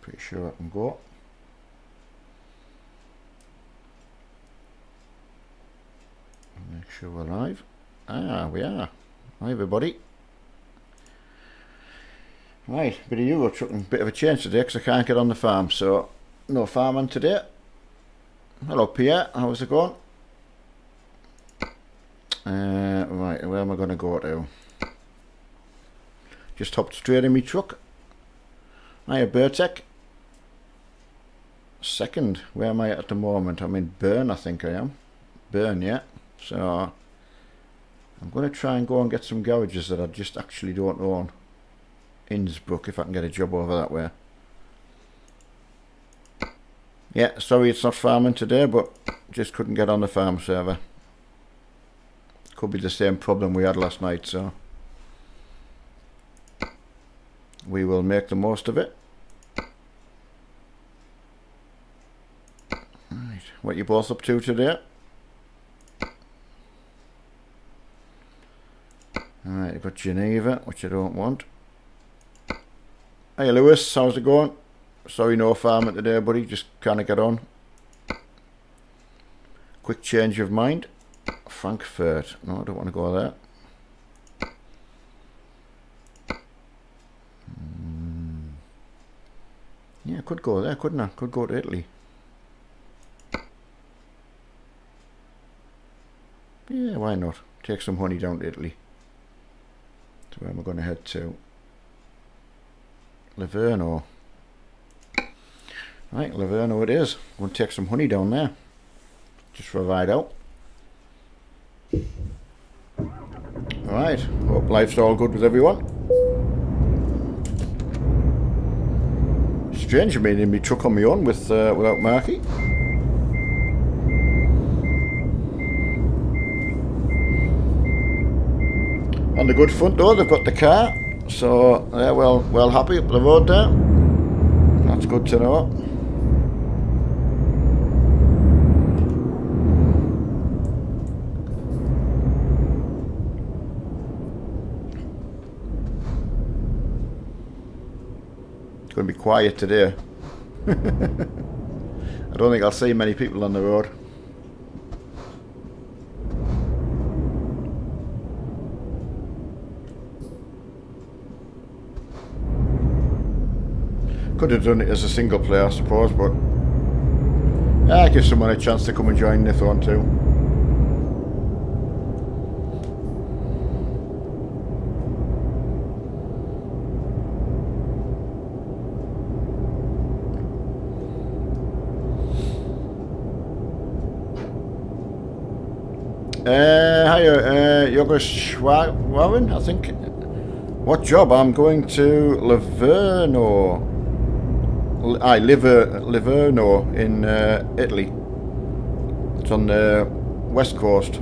Pretty sure I can go. Make sure we're live. Ah, we are. Hi everybody. Right, bit of Euro trucking, bit of a change today because I can't get on the farm, so no farming today. Hello Pierre, how's it going? Right, where am I going to go to? Just hopped straight in my truck. Hiya Burtek. Second, where am I at the moment? I'm in Bern, I think I am. Bern, yeah. So I'm going to try and go and get some garages that I just actually don't own. Innsbruck, if I can get a job over that way. Yeah, sorry it's not farming today, but just couldn't get on the farm server. Could be the same problem we had last night, so we will make the most of it. Right, what you both up to today? Alright, I've got Geneva, which I don't want. Hey Lewis, how's it going? Sorry no farming today buddy, just can't get on. Quick change of mind. Frankfurt, no I don't want to go there. Yeah, I could go there, couldn't I? Could go to Italy. Yeah, why not? Take some honey down to Italy. So where am I going to head to? Livorno. Right, Livorno it is. I'm going to take some honey down there. Just for a ride out. Alright, hope life's all good with everyone. Strange of me in my truck on my own without Marky. On the good front door, they've got the car, so they're well happy up the road there. That's good to know. It's going to be quiet today. I don't think I'll see many people on the road. Could have done it as a single player, I suppose, but yeah, give someone a chance to come and join if they want to. Hi, Yogesh I think. What job? I'm going to Livorno. Livorno in Italy. It's on the west coast.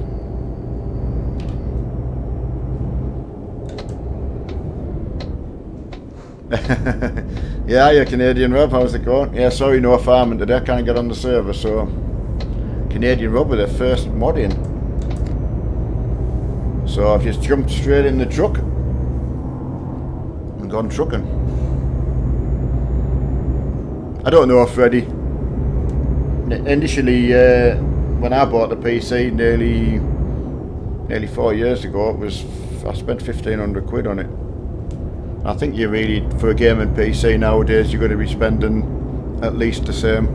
Yeah, you're Canadian Rob, how's it going? Yeah, sorry, no farming today, can't get on the server, so Canadian Rob with their first mod in. So I've just jumped straight in the truck and gone trucking. I don't know, Freddie. Initially, when I bought the PC nearly 4 years ago, I spent 1,500 quid on it. I think you really, for a gaming PC nowadays, you're going to be spending at least the same.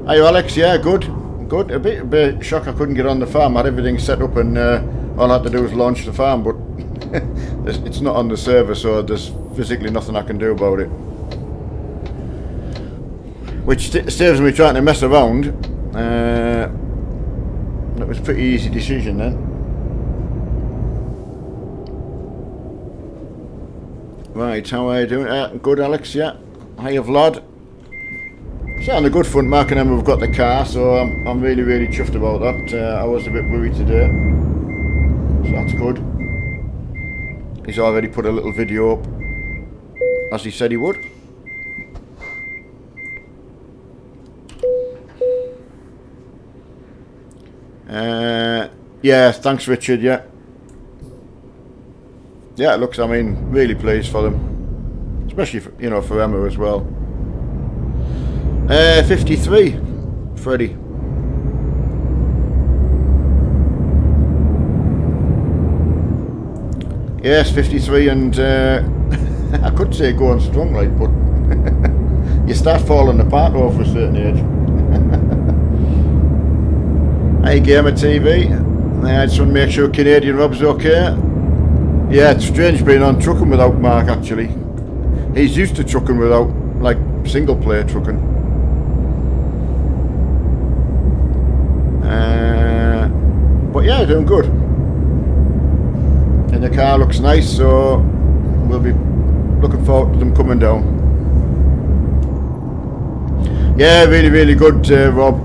Hi Alex, yeah, good. A bit shocked I couldn't get on the farm. I had everything set up and all I had to do was launch the farm, but it's not on the server, so there's physically nothing I can do about it. Which saves me trying to mess around. That was a pretty easy decision then. Right, how are you doing? Good, Alex, yeah. Hiya, Vlad. So on the good front, Mark and Emma have got the car, so I'm really chuffed about that. I was a bit worried today, so that's good. He's already put a little video up, as he said he would. Yeah, thanks Richard, yeah. Yeah, it looks, I mean, really pleased for them. Especially, for, you know, for Emma as well. 53, Freddie. Yes, 53, and I could say going strong, like, but you start falling apart over a certain age. Hey, Gamer TV. I just want to make sure Canadian Rob's okay. Yeah, it's strange being on trucking without Mark, actually. He's used to trucking without, like, single player trucking. But yeah, doing good. And the car looks nice, so we'll be looking forward to them coming down. Yeah, really, really good, Rob.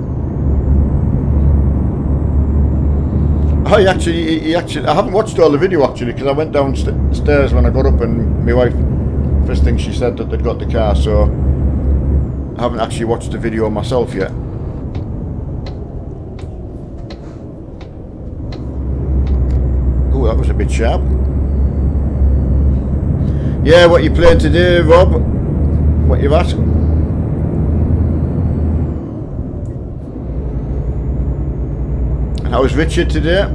Oh, he actually, I haven't watched all the video actually, because I went downstairs when I got up, and my wife, first thing she said that they'd got the car, so I haven't actually watched the video myself yet. Oh, that was a bit sharp. Yeah, what you playing today, Rob? What you at? How's Richard today?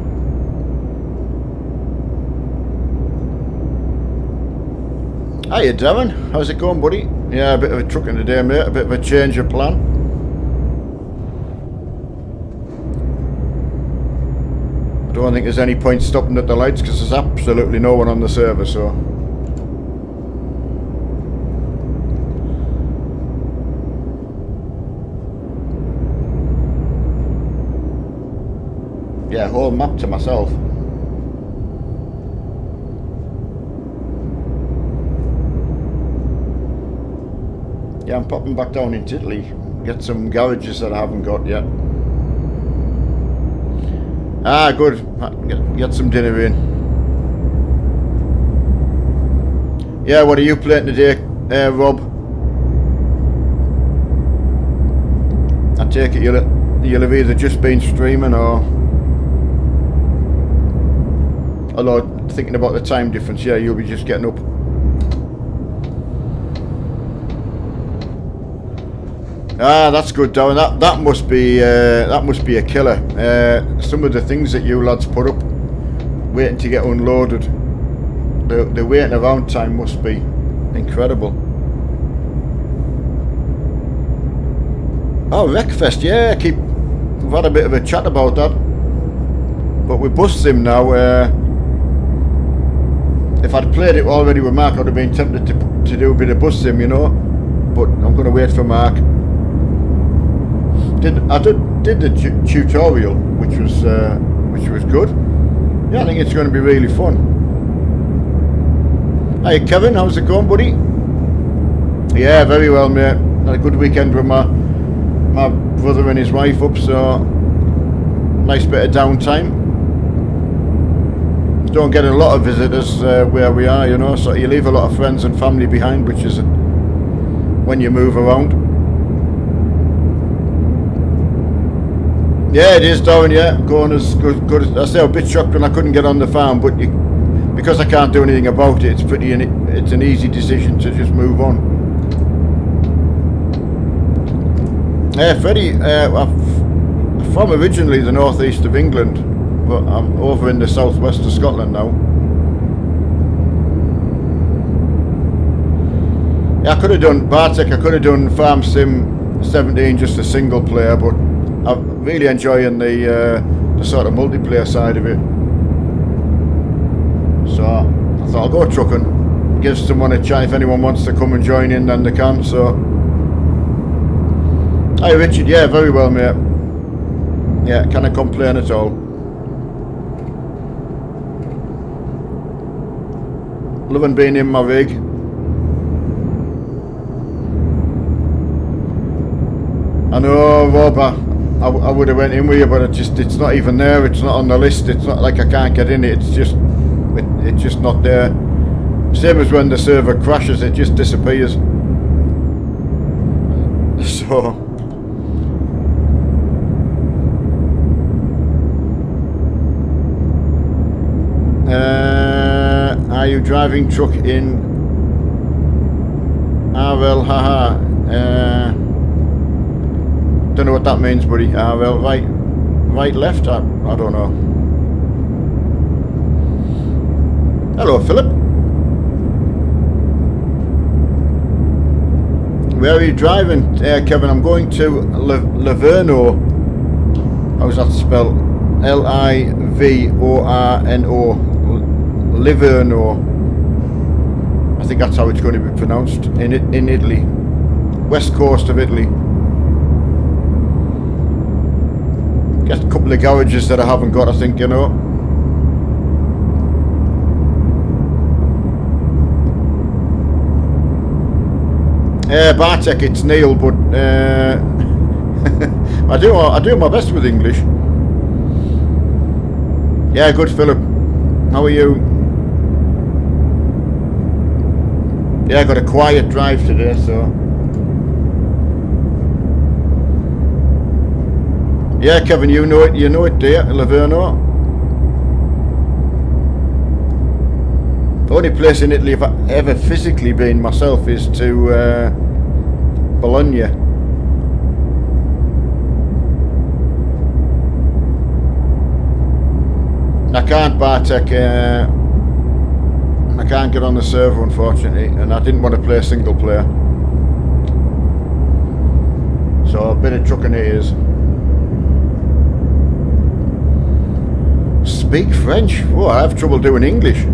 Hiya, Darren. How's it going, buddy? Yeah, a bit of a trucking today, mate. A bit of a change of plan. I don't think there's any point stopping at the lights because there's absolutely no one on the server, so... Yeah, whole map to myself. Yeah, I'm popping back down into Italy. Get some garages that I haven't got yet. Ah, good. Get some dinner in. Yeah, what are you playing today, Rob? I take it you'll have either just been streaming or... Although, thinking about the time difference, yeah, you'll be just getting up. Ah, that's good, Darren. That must be a killer. Some of the things that you lads put up, waiting to get unloaded, the waiting around time must be incredible. Oh, Wreckfest, yeah. We've had a bit of a chat about that, but with Bus Sim now. If I'd played it already with Mark, I'd have been tempted to do a bit of Bus Sim, you know. But I'm going to wait for Mark. I did the tutorial, which was good. Yeah, I think it's going to be really fun. Hey Kevin, how's it going, buddy? Yeah, very well, mate. Had a good weekend with my brother and his wife up, so nice bit of downtime. Don't get a lot of visitors where we are, you know, so you leave a lot of friends and family behind, which is when you move around. Yeah, it is, Darren, yeah. Going as good as... I say, I'm a bit shocked when I couldn't get on the farm, but because I can't do anything about it, it's an easy decision to just move on. Yeah, Freddie, I'm from originally the northeast of England, but I'm over in the southwest of Scotland now. Yeah, I could have done Bartek, I could have done Farm Sim 17 just a single player, but I'm really enjoying the sort of multiplayer side of it. So I thought I'll go trucking. Give someone a chat. If anyone wants to come and join in, then they can. So, hi Richard, yeah, very well, mate. Yeah, can I complain at all? Loving being in my rig. I know, Rob, I would have went in with you, but it's not even there. It's not on the list. It's not like I can't get in it. It's just not there. Same as when the server crashes, it just disappears. So are you driving truck in RL? Haha. Don't know what that means, buddy. Well, right, left. I don't know. Hello, Philip. Where are you driving, Kevin? I'm going to Livorno. How's that spelled? Livorno. Livorno. I think that's how it's going to be pronounced in Italy. West coast of Italy. Get a couple of garages that I haven't got, I think, you know. Bartek, it's Neil, but I do my best with English. Yeah, good, Philip. How are you? Yeah, I got a quiet drive today, so. Yeah, Kevin, you know it, dear, Livorno. The only place in Italy I've ever physically been myself is to Bologna. I can't, Bartek. I can't get on the server, unfortunately, and I didn't want to play single player. So a bit of trucking it is. Speak French? Oh, I have trouble doing English.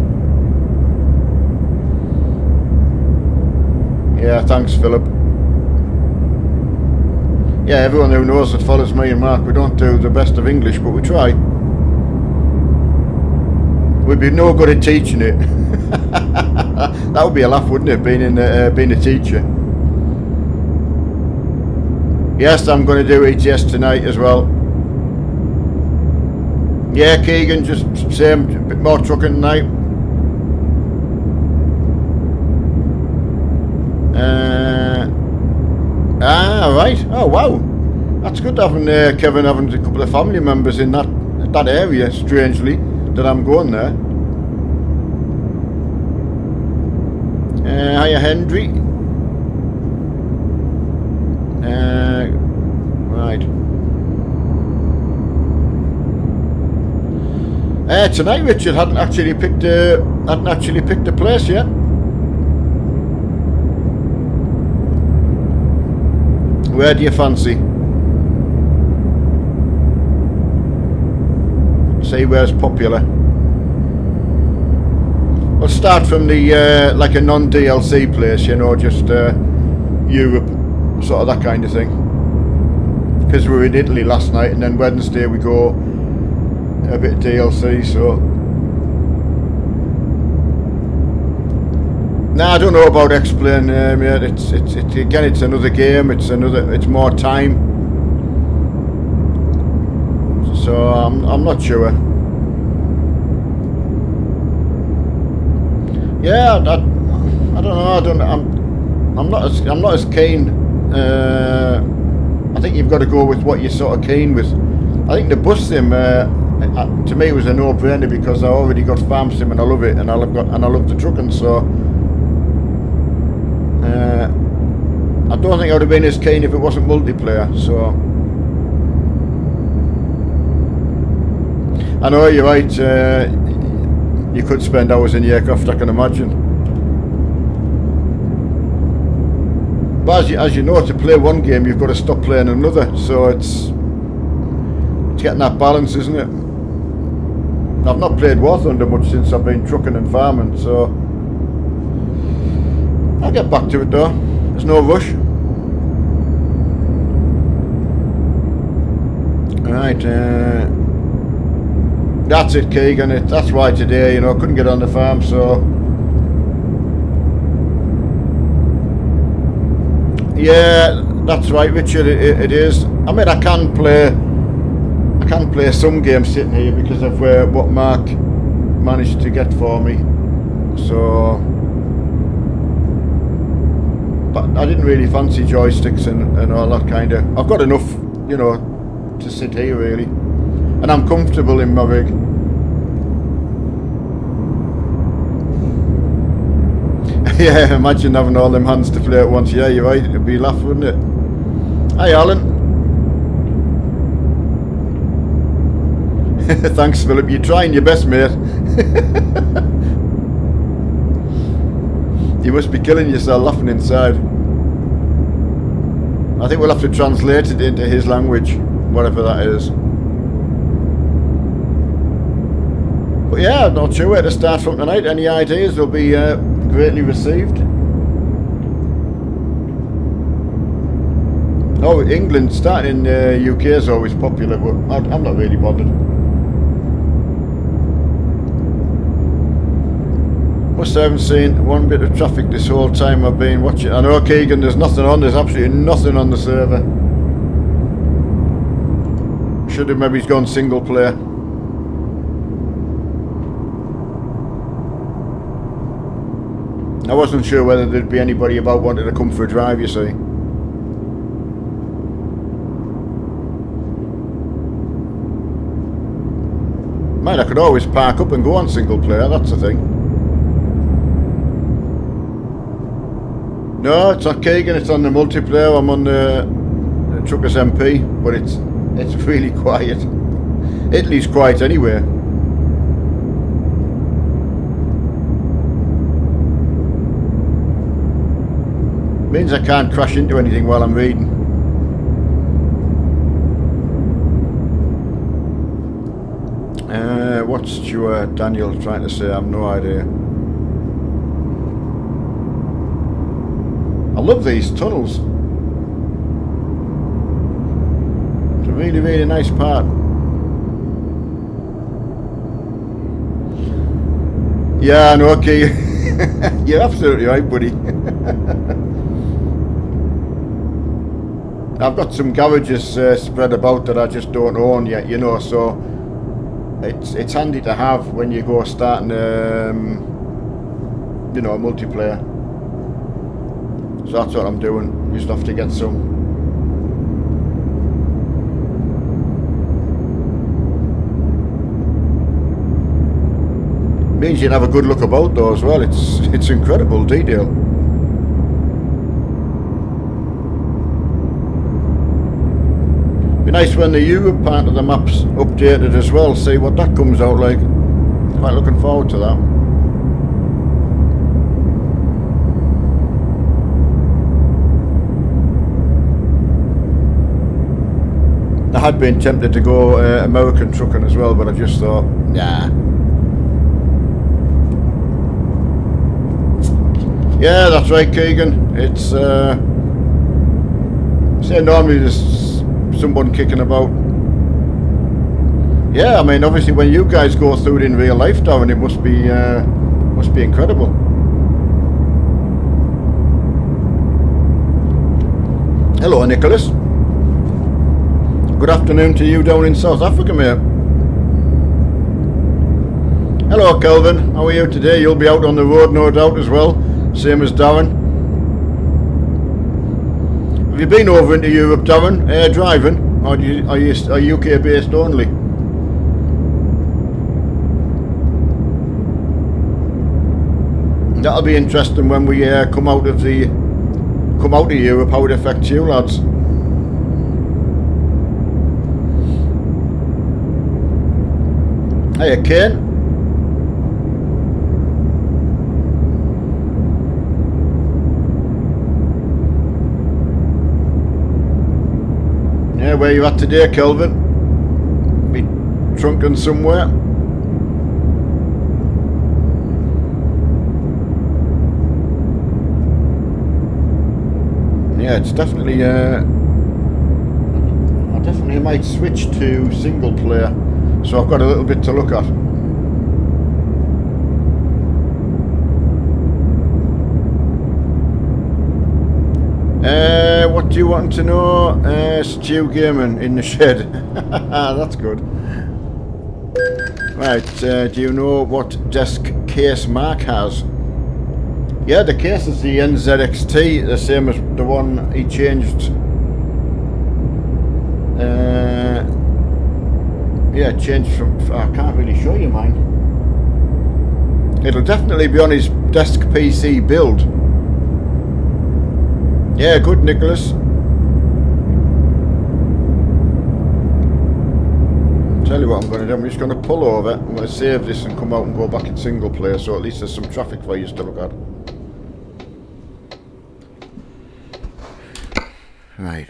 Yeah, thanks, Philip. Yeah, everyone who knows that follows me and Mark, we don't do the best of English, but we try. We'd be no good at teaching it. That would be a laugh, wouldn't it, being a teacher? Yes, I'm going to do ETS tonight as well. Yeah, Keegan, just same, a bit more trucking tonight. Right. Oh, wow. That's good having Kevin having a couple of family members in that area, strangely, that I'm going there. Hiya, Hendry. Right. Tonight, Richard hadn't actually picked a place yet. Where do you fancy? See where's popular. We'll start from the like a non-DLC place, you know, just Europe, sort of that kind of thing. Because we were in Italy last night, and then Wednesday we go a bit of DLC. So. Nah, I don't know about X-Plane, mate. It's again, it's another game. It's more time. So I'm not sure. Yeah, I don't know. I'm not as keen. I think you've got to go with what you're sort of keen with. I think the bus sim, to me, was a no-brainer because I already got farm sim and I love it, and I love the trucking. So. I don't think I would have been as keen if it wasn't multiplayer, so I know you're right, you could spend hours in the aircraft, I can imagine. But as you know, to play one game you've got to stop playing another, so it's getting that balance, isn't it? I've not played War Thunder much since I've been trucking and farming, so I'll get back to it though. There's no rush. Right, that's it, Keegan. That's why today, you know, I couldn't get on the farm, so yeah, that's right, Richard. It is. I mean, I can play some games sitting here because of what Mark managed to get for me. So. But I didn't really fancy joysticks and all that kind of. I've got enough, you know, to sit here really, and I'm comfortable in my rig. Yeah, imagine having all them hands to play at once. Yeah, you're right. It'd be a laugh, wouldn't it? Hi, Alan. Thanks, Philip. You're trying your best, mate. You must be killing yourself laughing inside. I think we'll have to translate it into his language, whatever that is. But yeah, I'm not sure where to start from tonight. Any ideas will be greatly received. Oh, England starting in UK is always popular, but I'm not really bothered. Must haven't seen one bit of traffic this whole time I've been watching. I know, Keegan, there's nothing on. There's absolutely nothing on the server. Should have maybe gone single player. I wasn't sure whether there'd be anybody about wanting to come for a drive, you see. Man, I could always park up and go on single player, that's the thing. No, it's not Keegan, it's on the multiplayer. I'm on the Truckers MP, but it's really quiet. Italy's quiet anyway. Means I can't crash into anything while I'm reading. What's Stuart Daniel trying to say? I have no idea. I love these tunnels. It's a really, really nice part. Yeah, I know, okay. You're absolutely right, buddy. I've got some garages spread about that I just don't own yet, you know, so it's handy to have when you go starting, you know, a multiplayer. So that's what I'm doing. Just have to get some. Means you can have a good look about though as well. It's incredible detail. Be nice when the Europe part of the map's updated as well, see what that comes out like. Quite looking forward to that. I had been tempted to go American trucking as well, but I just thought, nah. Yeah, that's right, Keegan. It's say normally there's someone kicking about. Yeah, I mean, obviously when you guys go through it in real life, Darren, it must be incredible. Hello, Nicholas. Good afternoon to you down in South Africa, mate. Hello, Kelvin. How are you today? You'll be out on the road, no doubt, as well. Same as Darren. Have you been over into Europe, Darren, driving? Or are you UK based only? That'll be interesting when we come out of Europe, how it affects you lads. Hiya, Kane. Yeah, where you at today, Kelvin? Be trunking somewhere? Yeah, it's definitely. I definitely might switch to single player, so I've got a little bit to look at. What do you want to know? Stu Gaming in the shed. That's good. Right, do you know what desk case Mark has? Yeah, the case is the NZXT, the same as the one he changed. Yeah, changed from. I can't really show you mine. It'll definitely be on his desk PC build. Yeah, good, Nicholas. Tell you what I'm going to do, I'm just going to pull over, I'm going to save this and come out and go back in single player, so at least there's some traffic for you to look at. Right.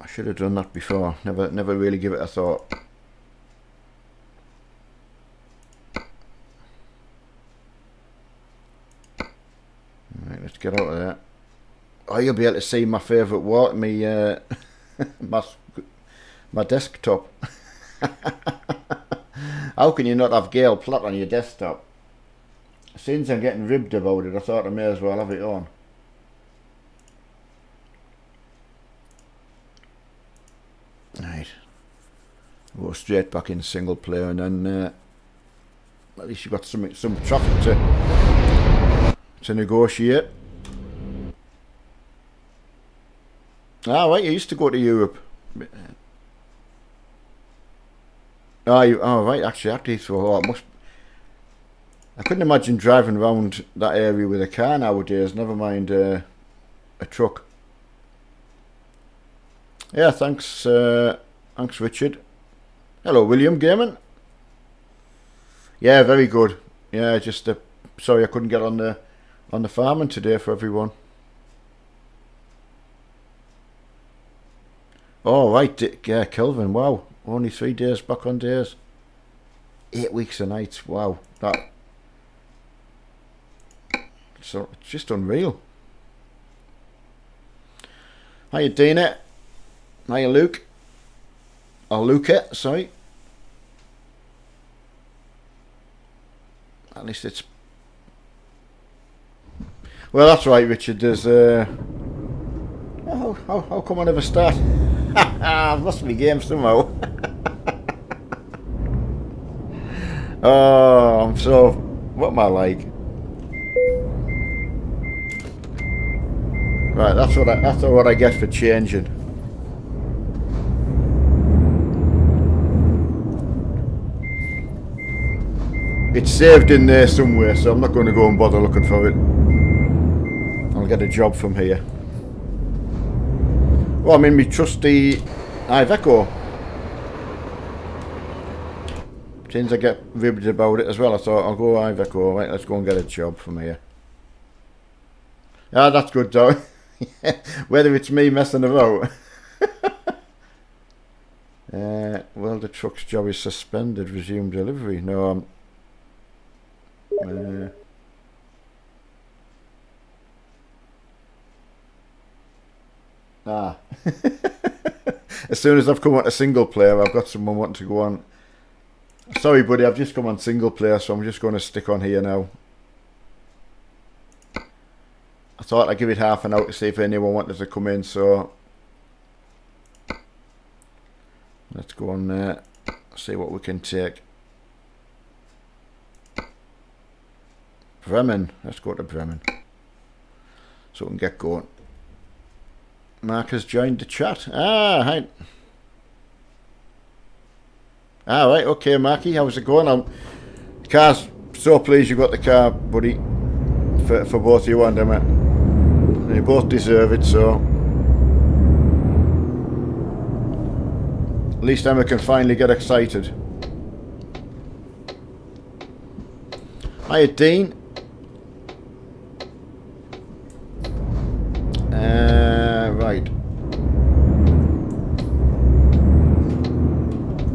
I should have done that before, never really give it a thought. Right, let's get out of there. Oh, you'll be able to see my favourite water, my desktop. How can you not have Gale Platt on your desktop? Since I'm getting ribbed about it, I thought I may as well have it on. Right. Go straight back in single player, and then at least you've got some traffic to negotiate. Ah, right, you used to go to Europe. Oh, right, actually, after Heathrow, I couldn't imagine driving around that area with a car nowadays, never mind a truck. Yeah, thanks, thanks, Richard. Hello, William Gaiman. Yeah, very good. Yeah, just sorry I couldn't get on the farming today for everyone. Oh, right, yeah, Kelvin, wow. Only 3 days back on days. 8 weeks and nights, wow. So it's just unreal. Hiya, Dina. Hiya, Luke. Or Luca, sorry. At least it's... Well, that's right, Richard. There's... How come I never start? I've lost my game somehow. Oh, I'm so... What am I like? Right, that's what I get for changing. It's saved in there somewhere, so I'm not going to go and bother looking for it. I'll get a job from here. Well, I'm in my trusty Iveco. Since I get ribbed about it as well, I thought I'll go Iveco. Right, let's go and get a job from here. Ah, that's good though. Whether it's me messing about. Well, the truck's job is suspended. Resume delivery. No, as soon as I've come on to single player, I've got someone wanting to go on. Sorry, buddy, I've just come on single player, so I'm just going to stick on here now. I thought I'd give it half an hour to see if anyone wanted to come in, so let's go on there, see what we can take. Bremen, let's go to Bremen, so we can get going. Mark has joined the chat. Ah, hi. Ah, right, okay, Marky, how's it going? The car's so pleased you got the car, buddy, for both you and Emma. You both deserve it, so at least Emma can finally get excited. Hiya, Dean. Right.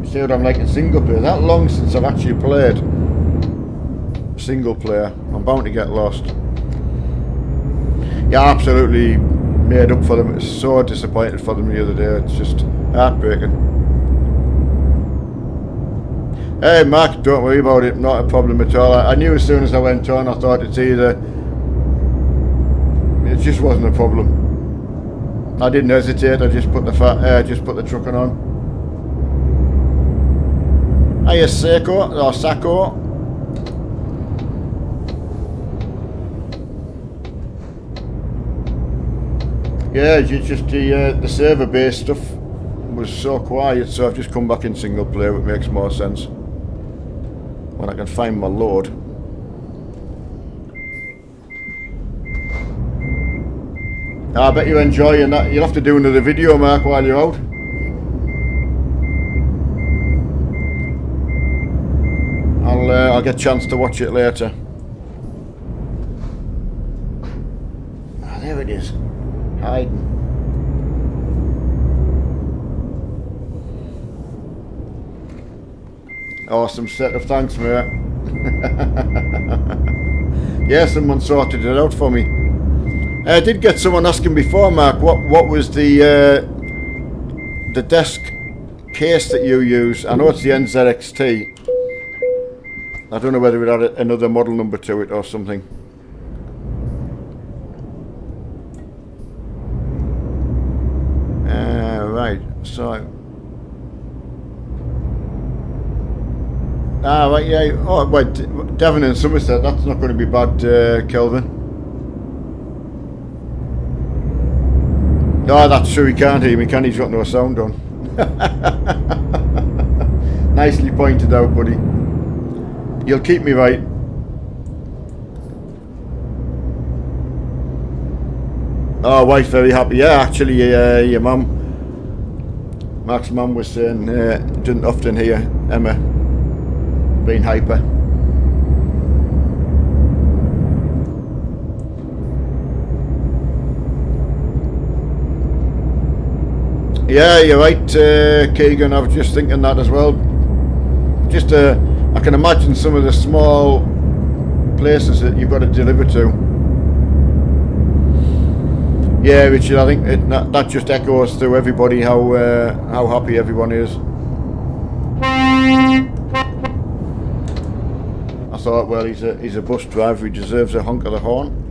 See what I'm like in single player. That long since I've actually played single player. I'm bound to get lost. Yeah, absolutely made up for them. It's so disappointed for them the other day. It's just heartbreaking. Hey Mark, don't worry about it. Not a problem at all. I knew as soon as I went on, I thought it's either... It just wasn't a problem. I didn't hesitate. I just put the truck on. Hiya, Sako or Sako. Yeah, just the server-based stuff was so quiet, so I've just come back in single player. It makes more sense when I can find my load. I bet you're enjoying that. You'll have to do another video, Mark, while you're out. I'll get a chance to watch it later. Ah, there it is. Hiding. Awesome set of thanks, mate. Yeah, someone sorted it out for me. I did get someone asking before, Mark, what was the desk case that you use? I know it's the NZXT. I don't know whether it had another model number to it or something. Right, so... Ah, right, yeah. Oh, wait, Devon and Somerset, that's not going to be bad, Kelvin. No, that's true, he can't hear me, can he? He's got no sound on. Nicely pointed out, buddy. You'll keep me right. Oh, wife very happy. Yeah, actually, your mum, Mark's mum was saying, didn't often hear Emma being hyper. Yeah, you're right, Keegan. I was just thinking that as well. Just, I can imagine some of the small places that you've got to deliver to. Yeah, Richard, I think that just echoes through everybody how happy everyone is. I thought, well, he's a bus driver. He deserves a honk of the horn.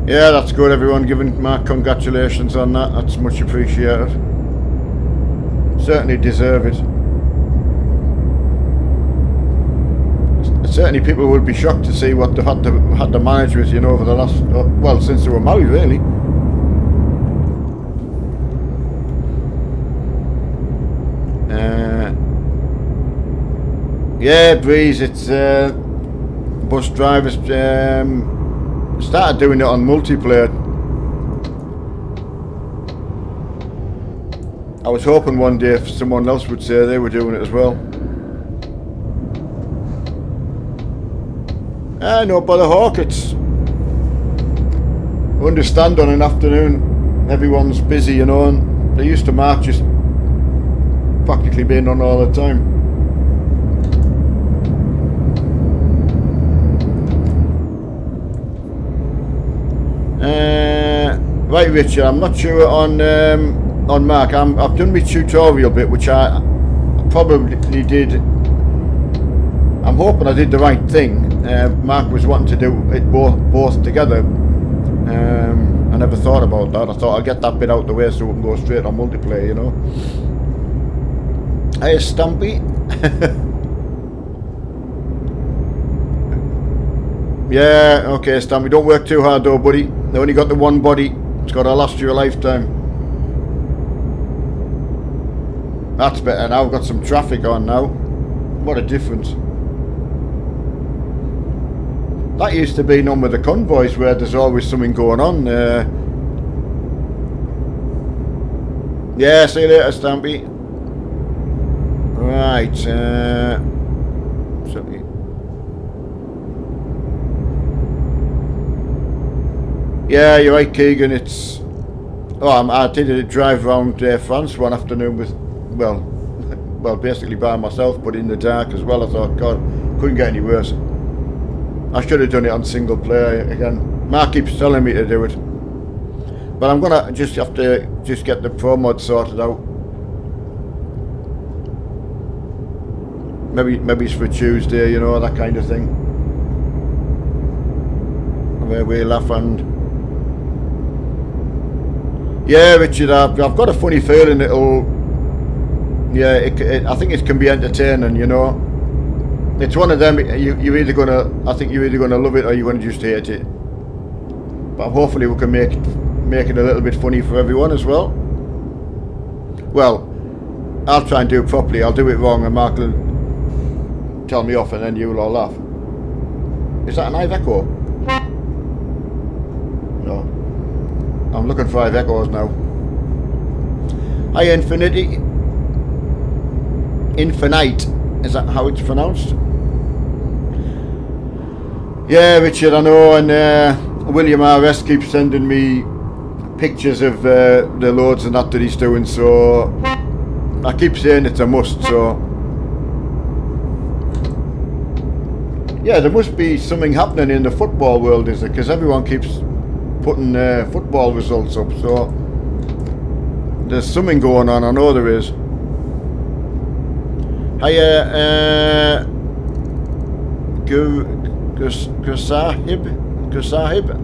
Yeah, that's good. Everyone giving Mark congratulations on that. That's much appreciated. Certainly deserve it. Certainly people would be shocked to see what they've had to manage with, you know, over the last, well, since they were married, really. Yeah, Breeze, it's bus drivers started doing it on multiplayer. I was hoping one day if someone else would say they were doing it as well. No bother, Hawk. It's I understand on an afternoon everyone's busy, you know, and they used to march just practically being on all the time. Right, Richard, I'm not sure on Mark. I've done my tutorial bit, which I probably did. I'm hoping I did the right thing. Mark was wanting to do it both together. I never thought about that. I thought I'd get that bit out the way so we can go straight on multiplayer, you know. Hey, Stampy. Yeah, okay, Stampy. Don't work too hard though, buddy. They only got the one body. It's got to last you a lifetime. That's better now. I've got some traffic on now. What a difference. That used to be none with the convoys where there's always something going on. Yeah, see you later, Stampy. Right. Yeah, you're right, Keegan. It's... Oh, I did a drive around France one afternoon with... Well, basically by myself, but in the dark as well. I thought, God, couldn't get any worse. I should have done it on single player again. Mark keeps telling me to do it. But I'm gonna just have to just get the pro mod sorted out. Maybe it's for Tuesday, you know, that kind of thing. Where we laugh and... Yeah, Richard, I've got a funny feeling it'll... Yeah, I think it can be entertaining, you know. It's one of them, you're either gonna... I think you're either gonna love it or you're gonna just hate it. But hopefully we can make it a little bit funny for everyone as well. Well, I'll try and do it properly. I'll do it wrong and Mark will tell me off and then you'll all laugh. Is that an Iveco? No. looking for 5 echoes now. Hi, Infinite. Is that how it's pronounced? Yeah, Richard, I know, and William RS keeps sending me pictures of the loads and that he's doing, so I keep saying it's a must, so yeah, there must be something happening in the football world, is it? Because everyone keeps putting football results up, so there's something going on, I know there is. Hiya, Gusahib,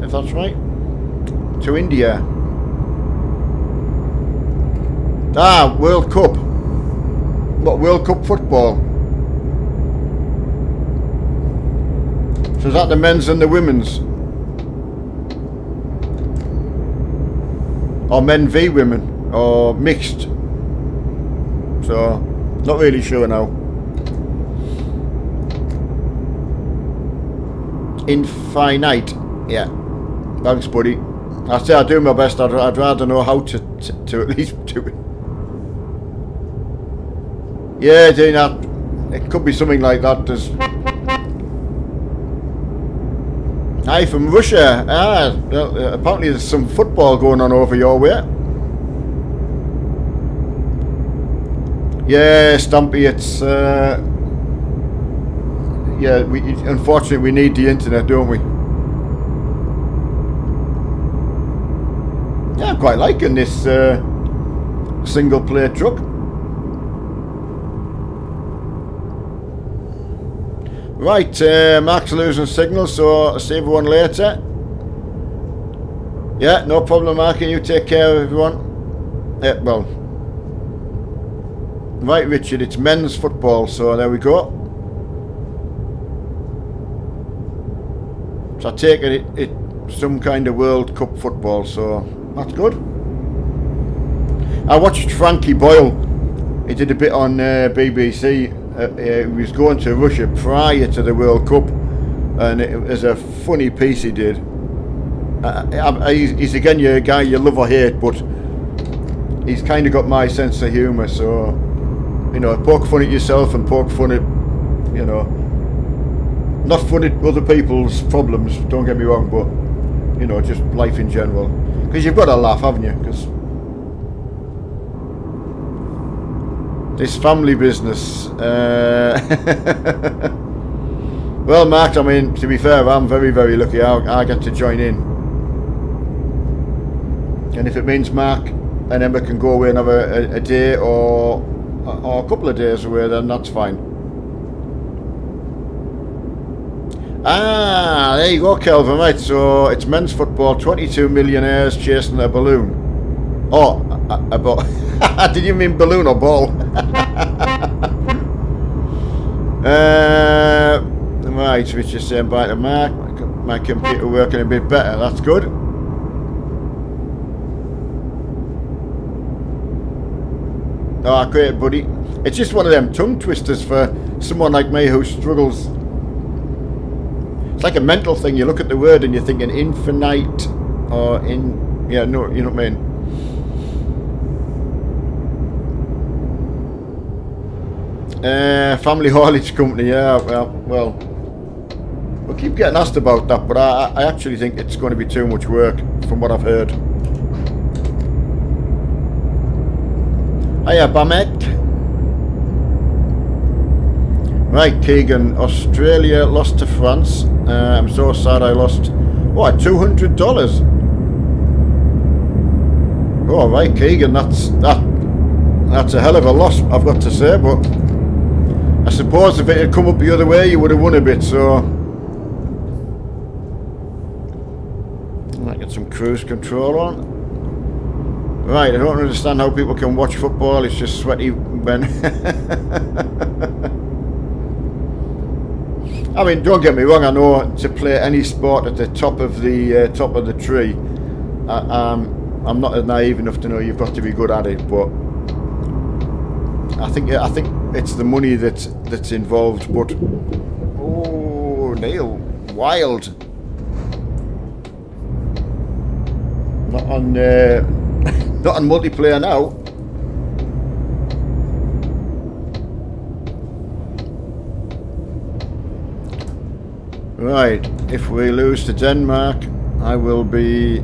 if that's right, to India. Ah, World Cup. What, World Cup football? So is that the men's and the women's? Or men v women? Or mixed? So, not really sure now. Infinite. Yeah. Thanks, buddy. I say I do my best. I'd rather know how to at least do it. Yeah, Dean, it could be something like that. There's... Hi, from Russia. Ah, well, apparently there's some football going on over your way. Yeah, Stumpy, it's... yeah, unfortunately we need the internet, don't we? Yeah, I'm quite liking this single player truck. Right, Mark's losing signal, so I'll see everyone later. Yeah, no problem, Mark, and you take care of everyone. Yeah, well. Right, Richard, it's men's football, so there we go. So I take it it's some kind of World Cup football, so that's good. I watched Frankie Boyle. He did a bit on BBC. He was going to Russia prior to the World Cup, and it was a funny piece he did. He's again your guy you love or hate, but he's kind of got my sense of humour, so, you know, poke fun at yourself and poke fun at, you know, not fun at other people's problems, don't get me wrong, but, you know, just life in general. Because you've got to laugh, haven't you? Because this family business. Well, Mark, I mean, to be fair, I'm very, very lucky. I get to join in. And if it means Mark and Emma can go away and have a day or a couple of days away, then that's fine. Ah, there you go, Kelvin. Right, so it's men's football. 22 millionaires chasing a balloon. Oh, a ball. Did you mean balloon or ball? Right, which is saying bye to Mark. My computer working a bit better. That's good. Oh, great, buddy. It's just one of them tongue twisters for someone like me who struggles. It's like a mental thing. You look at the word and you're thinking infinite or in... Yeah, no, you know what I mean? Family haulage company, yeah, well, we'll keep getting asked about that, but I actually think it's going to be too much work from what I've heard. Hiya, Bamek. Right, Keegan, Australia lost to France. I'm so sad I lost, what, $200? Oh, right, Keegan, that's a hell of a loss, I've got to say, but I suppose if it had come up the other way, you would have won a bit, so... Might get some cruise control on. Right, I don't understand how people can watch football, it's just sweaty when... I mean, don't get me wrong, I know to play any sport at the top of the tree, I'm not naive enough to know you've got to be good at it, but... I think it's the money that's involved, but oh, Neil, wild. on not on multiplayer now. Right, if we lose to Denmark, I will be...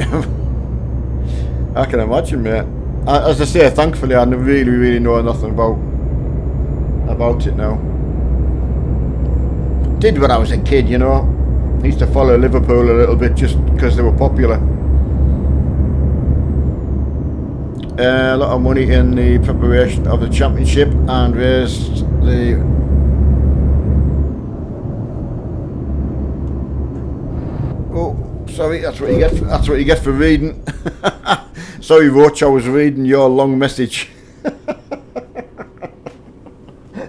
I can imagine, mate. As I say, thankfully I really know nothing about it now. Did when I was a kid, you know. I used to follow Liverpool a little bit just because they were popular. A lot of money in the preparation of the championship and raised the... Oh, sorry, that's what you get. That's what you get for reading. Sorry, Roach, I was reading your long message.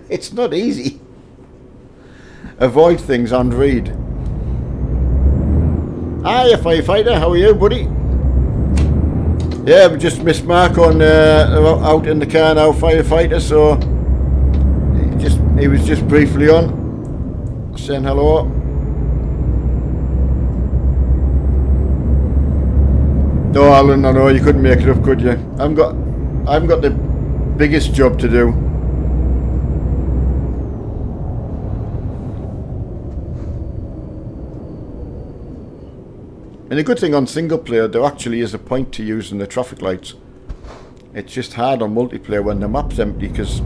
It's not easy. Avoid things and read. Hiya, firefighter. How are you, buddy? Yeah, we just missed Mark on out in the car now, firefighter. So he was just briefly on, saying hello. No, Alan, I know you couldn't make it up, could you? I've got the biggest job to do. And the good thing on single player, there actually is a point to using the traffic lights. It's just hard on multiplayer when the map's empty, because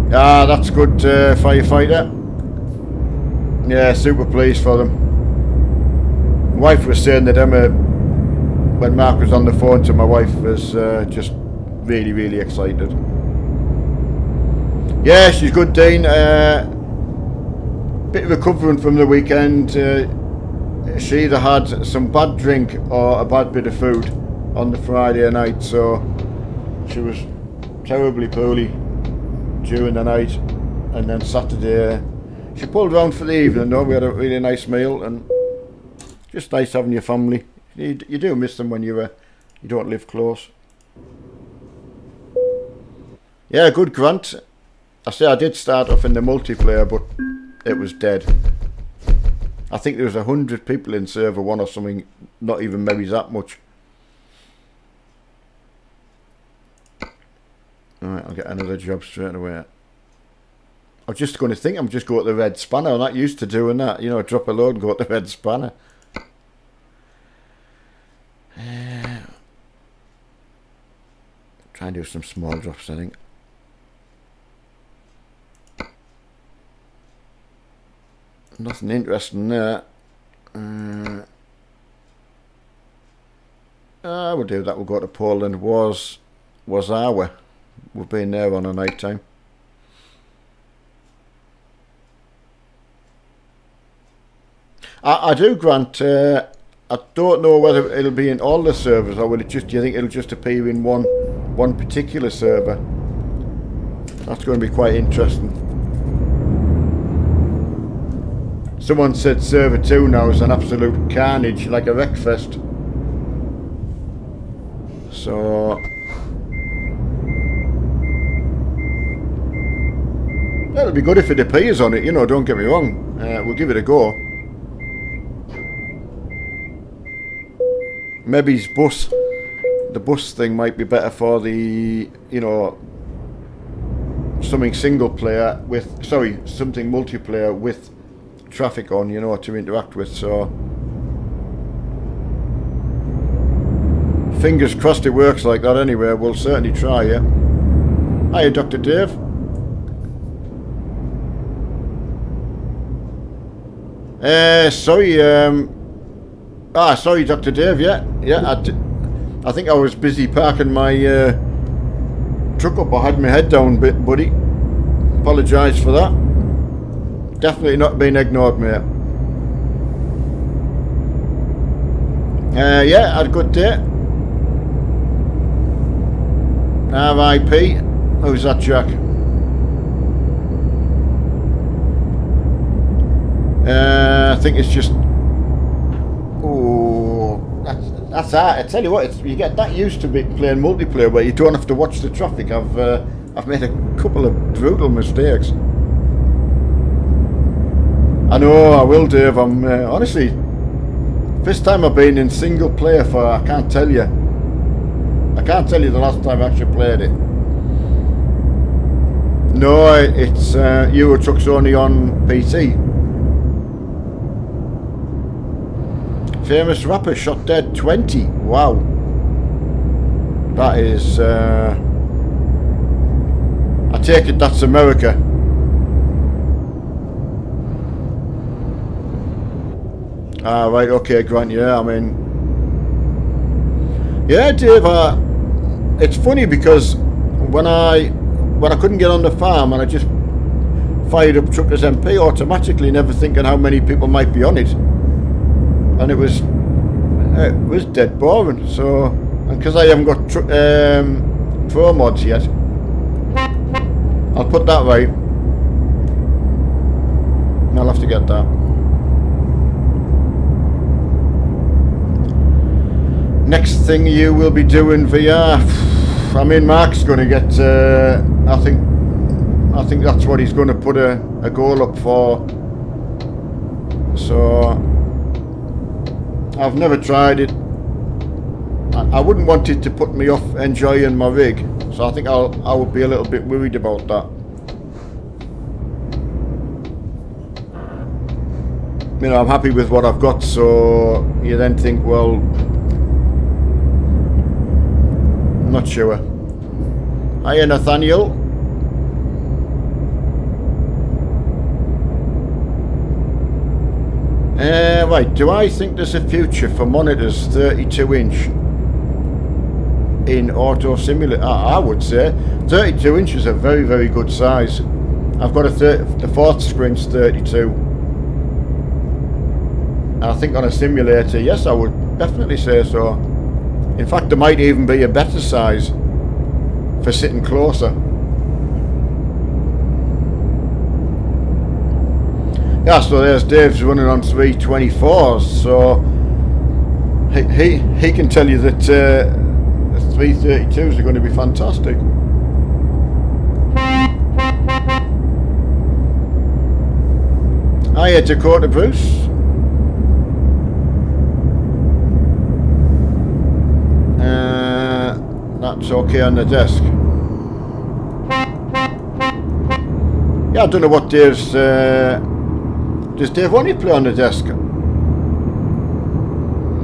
that's good, firefighter. Yeah, super pleased for them. My wife was saying that Emma, when Mark was on the phone to my wife, was just really excited. Yeah, she's good, Dean. Bit of recovering from the weekend. She either had some bad drink or a bad bit of food on the Friday night, so she was terribly poorly during the night, and then Saturday she pulled round for the evening though. We had a really nice meal, and just nice having your family. You do miss them when you don't live close. Yeah, good, Grant. I say I did start off in the multiplayer, but it was dead. I think there was 100 people in server 1 or something, not even maybe that much. Alright, I'll get another job straight away. I was just going to think I'm just going to the Red Spanner. I'm not used to doing that, you know, drop a load and go to the Red Spanner. Try and do some small drops, I think. Nothing interesting there. We'll do that. We'll go to Poland. Warsaw. We've been there on a night time. I do, Grant. I don't know whether it'll be in all the servers, or will it just? Do you think it'll just appear in one particular server? That's going to be quite interesting. Someone said server 2 now is an absolute carnage, like a wreckfest. So it'll be good if it appears on it, you know, don't get me wrong. We'll give it a go. Maybe the bus thing might be better for the, you know, something single player with, something multiplayer with traffic on, you know, to interact with. So fingers crossed it works like that anyway. We'll certainly try, yeah. Hiya, Dr. Dave. Sorry, Dr. Dave, yeah. I think I was busy parking my truck up. I had my head down a bit, buddy. Apologise for that. Definitely not being ignored, mate. Yeah, had a good day. R.I.P. Who's that, Jack? I think it's just... Oh, that's that. I tell you what, you get that used to playing multiplayer where you don't have to watch the traffic. I've made a couple of brutal mistakes. I know, I will, Dave. I'm honestly, First time I've been in single player for, I can't tell you the last time I actually played it. No, it's Euro Truck's only on PC. Famous rapper shot dead, 20. Wow. That is... I take it that's America. Ah, right, okay, Grant, yeah, I mean... Yeah, Dave, it's funny because when I couldn't get on the farm and I just fired up Truckers MP automatically, never thinking how many people might be on it. And it was dead boring, so... And because I haven't got Pro mods yet, I'll put that right. I'll have to get that. Next thing you will be doing VR. I mean, Mark's going to get. I think that's what he's going to put a goal up for. So I've never tried it. I wouldn't want it to put me off enjoying my rig. So I think I would be a little bit worried about that. You know, I'm happy with what I've got, so you then think, well, I'm not sure. Hiya, Nathaniel. Right, do I think there's a future for monitors 32-inch in Auto Simulator? I would say 32 inches is a very, very good size. I've got the fourth screen's 32. And I think on a simulator, yes, I would definitely say so. In fact, there might even be a better size for sitting closer. Yeah, so there's Dave's running on 324s, so he can tell you that 332s are going to be fantastic. Hiya, Dakota Bruce. That's okay on the desk. Yeah, I don't know what Dave's... does Dave want to play on the desk?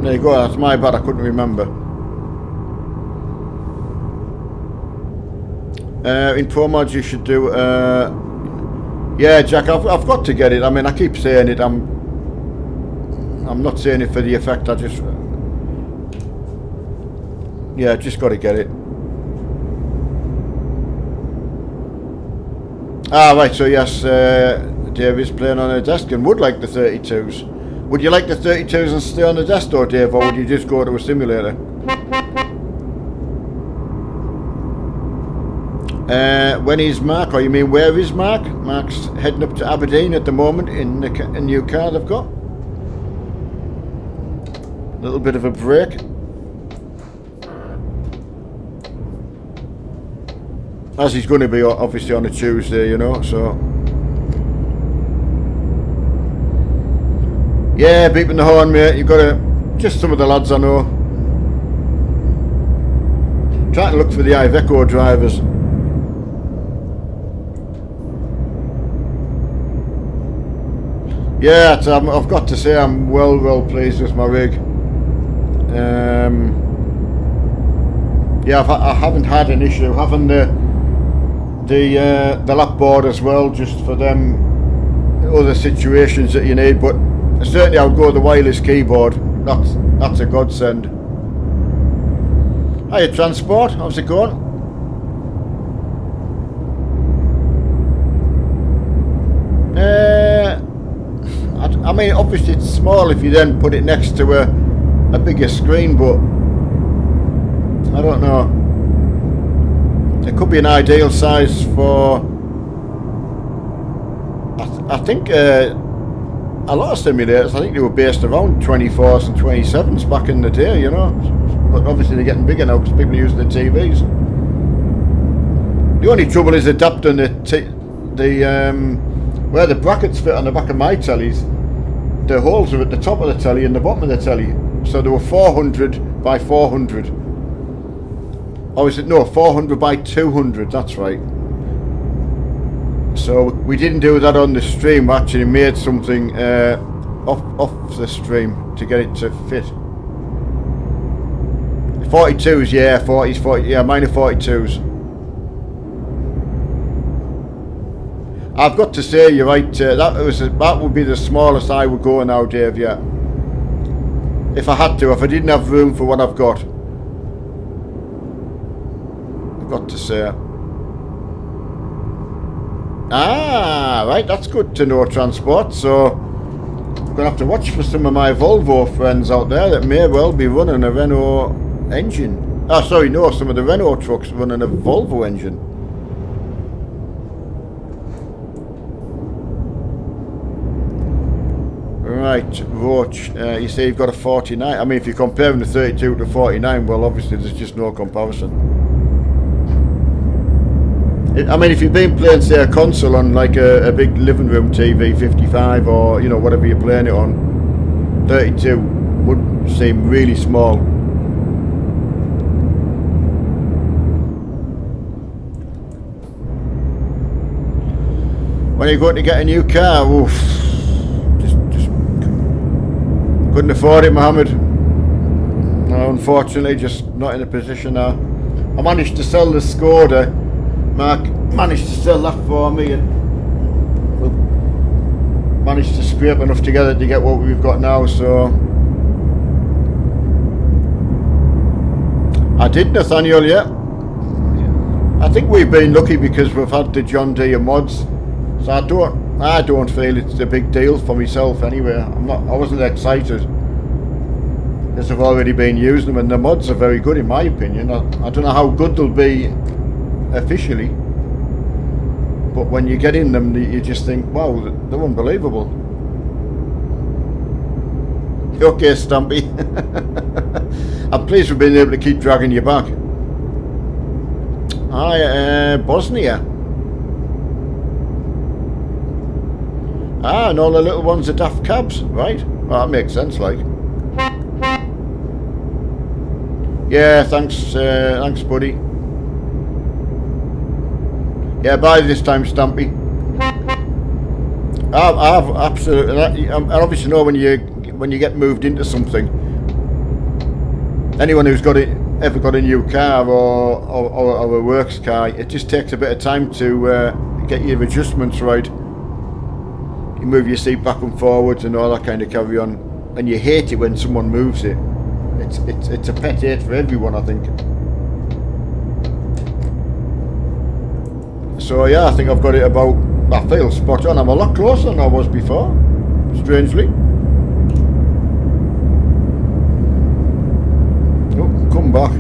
There you go, that's my bad, I couldn't remember. In Pro Mods you should do... yeah, Jack, I've got to get it. I mean, I keep saying it. I'm not saying it for the effect, I just... Yeah, just got to get it. Ah, right, so yes, Dave is playing on a desk and would like the 32s. Would you like the 32s and stay on the desk though, Dave, or would you just go to a simulator? When is Mark, or you mean where is Mark? Mark's heading up to Aberdeen at the moment in a new car they've got. A little bit of a break. As he's going to be obviously on a Tuesday, you know, so... Yeah, beeping the horn, mate. You've got to... Just some of the lads I know. Trying to look for the Iveco drivers. Yeah, I've got to say I'm well pleased with my rig. Yeah, I haven't had an issue having the lap board as well, just for them other situations that you need, but certainly I would go with the wireless keyboard. That's a godsend. Hiya, Transport, how's it going? I mean, obviously it's small if you then put it next to a bigger screen, but I don't know. It could be an ideal size for... I think a lot of simulators, I think they were based around 24s and 27s back in the day, you know. But obviously they're getting bigger now because people are using the TVs. The only trouble is adapting where the brackets fit on the back of my tellies. the holes are at the top of the telly and the bottom of the telly. So they were 400 by 400. Or is it, no, 400 by 200, that's right. So we didn't do that on the stream, we actually made something off the stream to get it to fit. 42s, yeah, 40s, 40, yeah, mine are 42s. I've got to say, you're right, that would be the smallest I would go now, Dave, yeah. If I had to, if I didn't have room for what I've got. I've got to say. Ah, right, that's good to know, transport. So I'm going to have to watch for some of my Volvo friends out there that may well be running a Renault engine. Ah, sorry, no, some of the Renault trucks running a Volvo engine. Right, Roach, you say you've got a 49. I mean, if you're comparing the 32 to 49, well, obviously there's just no comparison. I mean, if you've been playing, say, a console on like a big living room TV, 55, or, you know, whatever you're playing it on, 32 would seem really small. When are you going to get a new car? Oof. Just couldn't afford it, Mohammed. No, unfortunately, just not in a position now. I managed to sell the Skoda. Mark managed to sell that for me, and we've managed to scrape enough together to get what we've got now. So I did, Nathaniel, yeah. I think we've been lucky because we've had the John Deere mods, so I don't feel it's a big deal for myself anyway. I wasn't excited because I've already been using them, and the mods are very good in my opinion. I don't know how good they'll be officially, but when you get in them, you just think, wow, they're unbelievable. Okay, Stampy. I'm pleased we've been able to keep dragging you back. Hi, Bosnia. Ah, and all the little ones are daft cabs, right? Well, that makes sense, like. Yeah, thanks, buddy. Yeah, by this time, Stampy. I've absolutely. I obviously know when you get moved into something. Anyone who's ever got a new car or a works car, it just takes a bit of time to get your adjustments right. You move your seat back and forwards and all that kind of carry on, and you hate it when someone moves it. It's a pet hate for everyone, I think. So yeah, I think I've got it about, I feel spot on. I'm a lot closer than I was before, strangely. Oh, come back.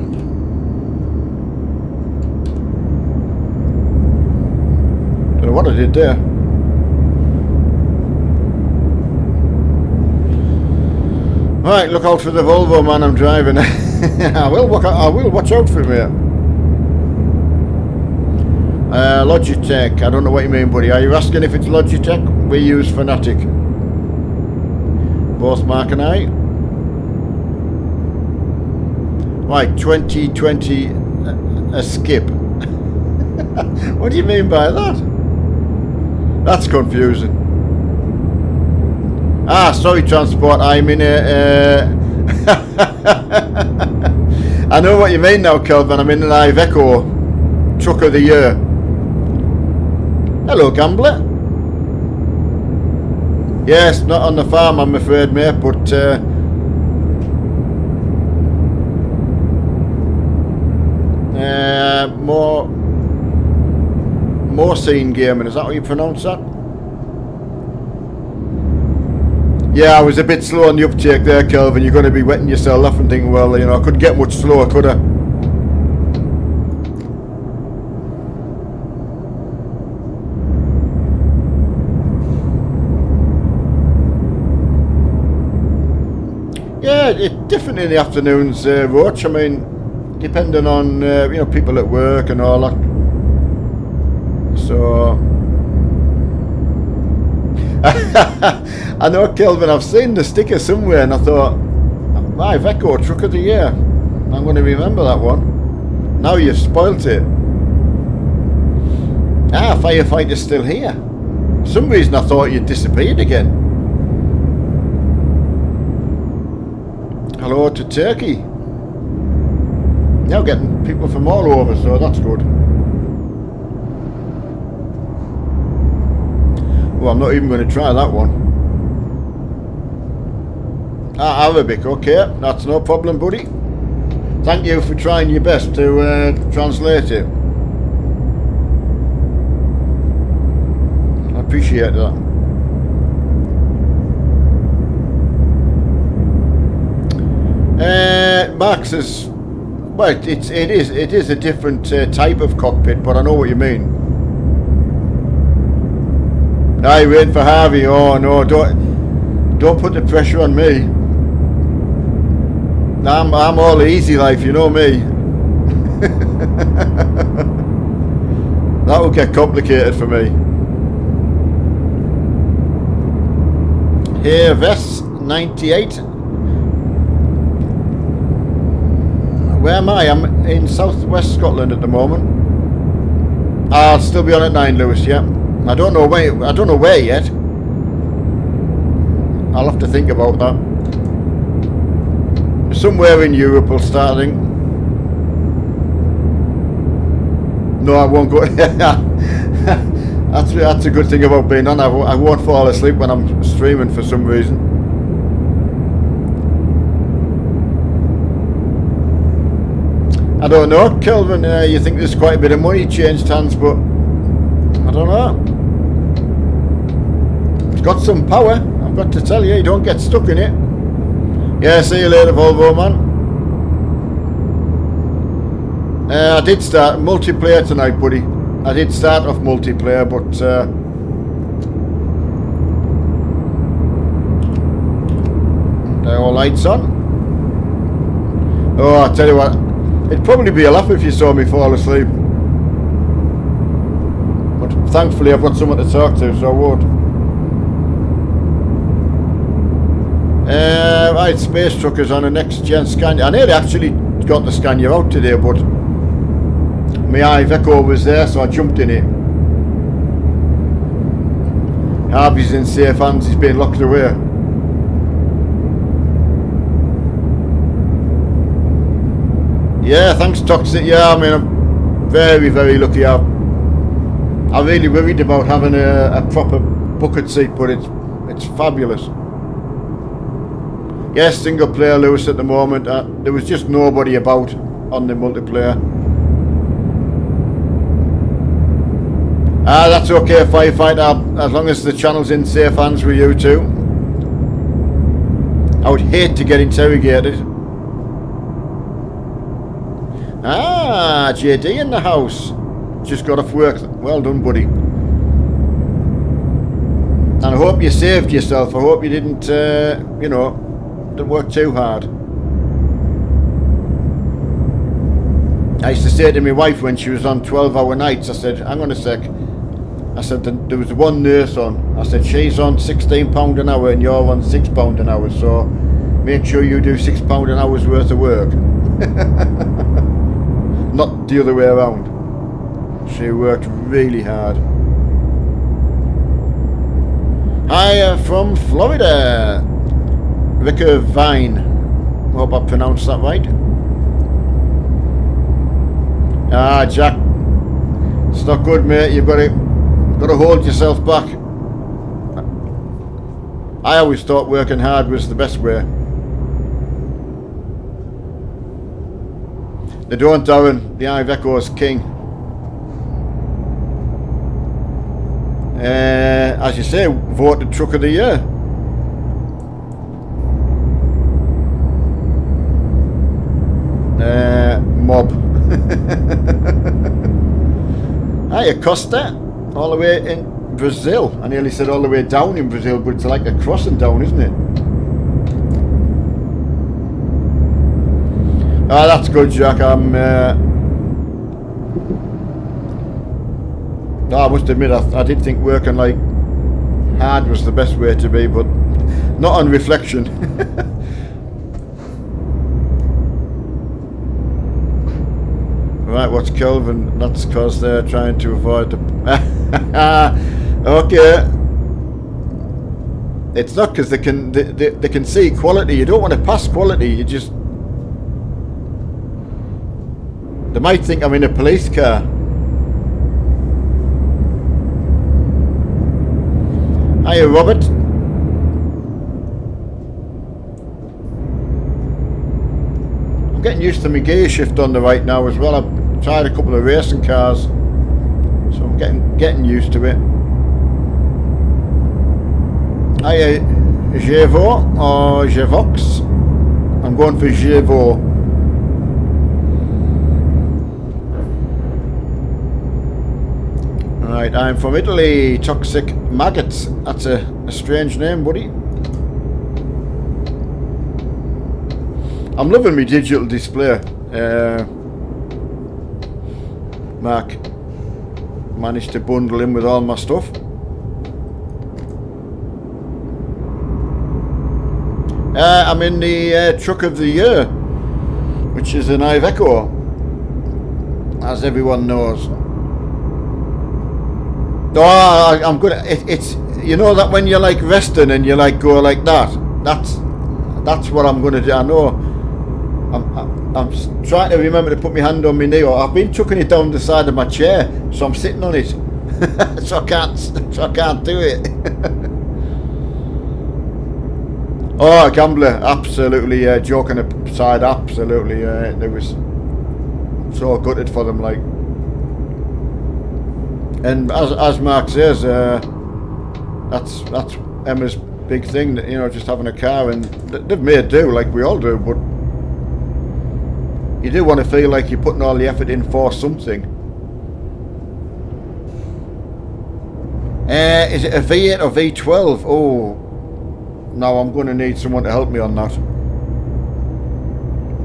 Don't know what I did there. Right, look out for the Volvo, man, I'm driving. I will watch out for him here. Logitech, I don't know what you mean, buddy. Are you asking if it's Logitech? We use Fanatic. Both Mark and I. Right, 2020 a skip. What do you mean by that? That's confusing. Ah, sorry, transport. I'm in a. I know what you mean now, Kelvin. I'm in an Iveco Truck of the Year. Hello, Gambler. Yes, not on the farm, I'm afraid, mate, but more scene gaming, is that how you pronounce that? Yeah, I was a bit slow on the uptake there, Kelvin. You're going to be wetting yourself off and thinking, well, you know, I couldn't get much slower, could I? Yeah, it's different in the afternoons, Roach. I mean, depending on, you know, people at work and all that. So, I know, Kelvin, I've seen the sticker somewhere and I thought, my Iveco Truck of the Year. I'm going to remember that one. Now you've spoilt it. Ah, Firefighter's still here. For some reason I thought you'd disappeared again. Hello to Turkey. Now getting people from all over, so that's good. Well, I'm not even going to try that one. Ah, Arabic, okay, that's no problem, buddy. Thank you for trying your best to translate it. I appreciate that. Max is, well, it is a different type of cockpit, but I know what you mean. I wait for Harvey. Oh no, don't put the pressure on me. I'm all easy life, you know me. That will get complicated for me. Here, Vest 98. Where am I? I'm in southwest Scotland at the moment. I'll still be on at 9, Lewis. Yeah. I don't know where yet. I'll have to think about that. Somewhere in Europe will start, I think. No, I won't go. That's a good thing about being on. I won't fall asleep when I'm streaming for some reason. I don't know, Kelvin. You think there's quite a bit of money changed hands, but I don't know. It's got some power, I've got to tell you. You don't get stuck in it. Yeah, see you later, Volvo man. I did start multiplayer tonight, buddy. I did start off multiplayer, but there are all lights on. Oh, I tell you what, it'd probably be a laugh if you saw me fall asleep. But thankfully I've got someone to talk to, so I won't. Right, Space Truckers on a next gen Scania. I nearly actually got the Scania out today, but my Iveco was there, so I jumped in it. Harvey's in safe hands, he's been locked away. Yeah, thanks Toxic. Yeah, I mean, I'm very, very lucky. I'm really worried about having a proper bucket seat, but it's fabulous. Yes, single player Lewis at the moment. There was just nobody about on the multiplayer. That's okay, Firefighter, as long as the channel's in safe hands with you too. I would hate to get interrogated. Ah, JD in the house. Just got off work. Well done, buddy. And I hope you saved yourself. I hope you didn't, you know, didn't work too hard. I used to say to my wife when she was on 12-hour nights, I said, hang on a sec. I said, there was one nurse on. I said, she's on £16 an hour and you're on £6 an hour, so make sure you do £6 an hour's worth of work. Not the other way around. She worked really hard. Hi from Florida. Ricker Vine. Hope I pronounced that right. Ah, Jack. It's not good, mate. You've got to hold yourself back. I always thought working hard was the best way. They don't, Darren. The Iveco's king. As you say, voted Truck of the Year. Mob. Hi, Costa. All the way in Brazil. I nearly said all the way down in Brazil, but it's like a crossing down, isn't it? Ah, that's good, Jack. I must admit, I did think working like hard was the best way to be, but not on reflection. Right, what's Kelvin? That's because they're trying to avoid the... Okay. It's not because they can see quality. You don't want to pass quality. You just... They might think I'm in a police car. Hiya, Robert. I'm getting used to my gear shift on the right now as well. I've tried a couple of racing cars, so I'm getting used to it. Hiya, Jevo or Jevox? I'm going for Jevo. Right, I'm from Italy. Toxic Maggots. That's a strange name, buddy. I'm loving my digital display. Mark managed to bundle in with all my stuff. I'm in the truck of the year, which is an Iveco, as everyone knows. Oh, I'm good. It's you know that when you're like resting and you like go like that. That's what I'm gonna do. I know. I'm trying to remember to put my hand on my knee. I've been chucking it down the side of my chair, so I'm sitting on it, so I can't do it. Oh, gambler, absolutely. Joking aside, absolutely. They was so gutted for them, like. And as Mark says, that's Emma's big thing. You know, just having a car, and they've made do like we all do, but. You do want to feel like you're putting all the effort in for something. Is it a V8 or V12? Oh, no, I'm going to need someone to help me on that.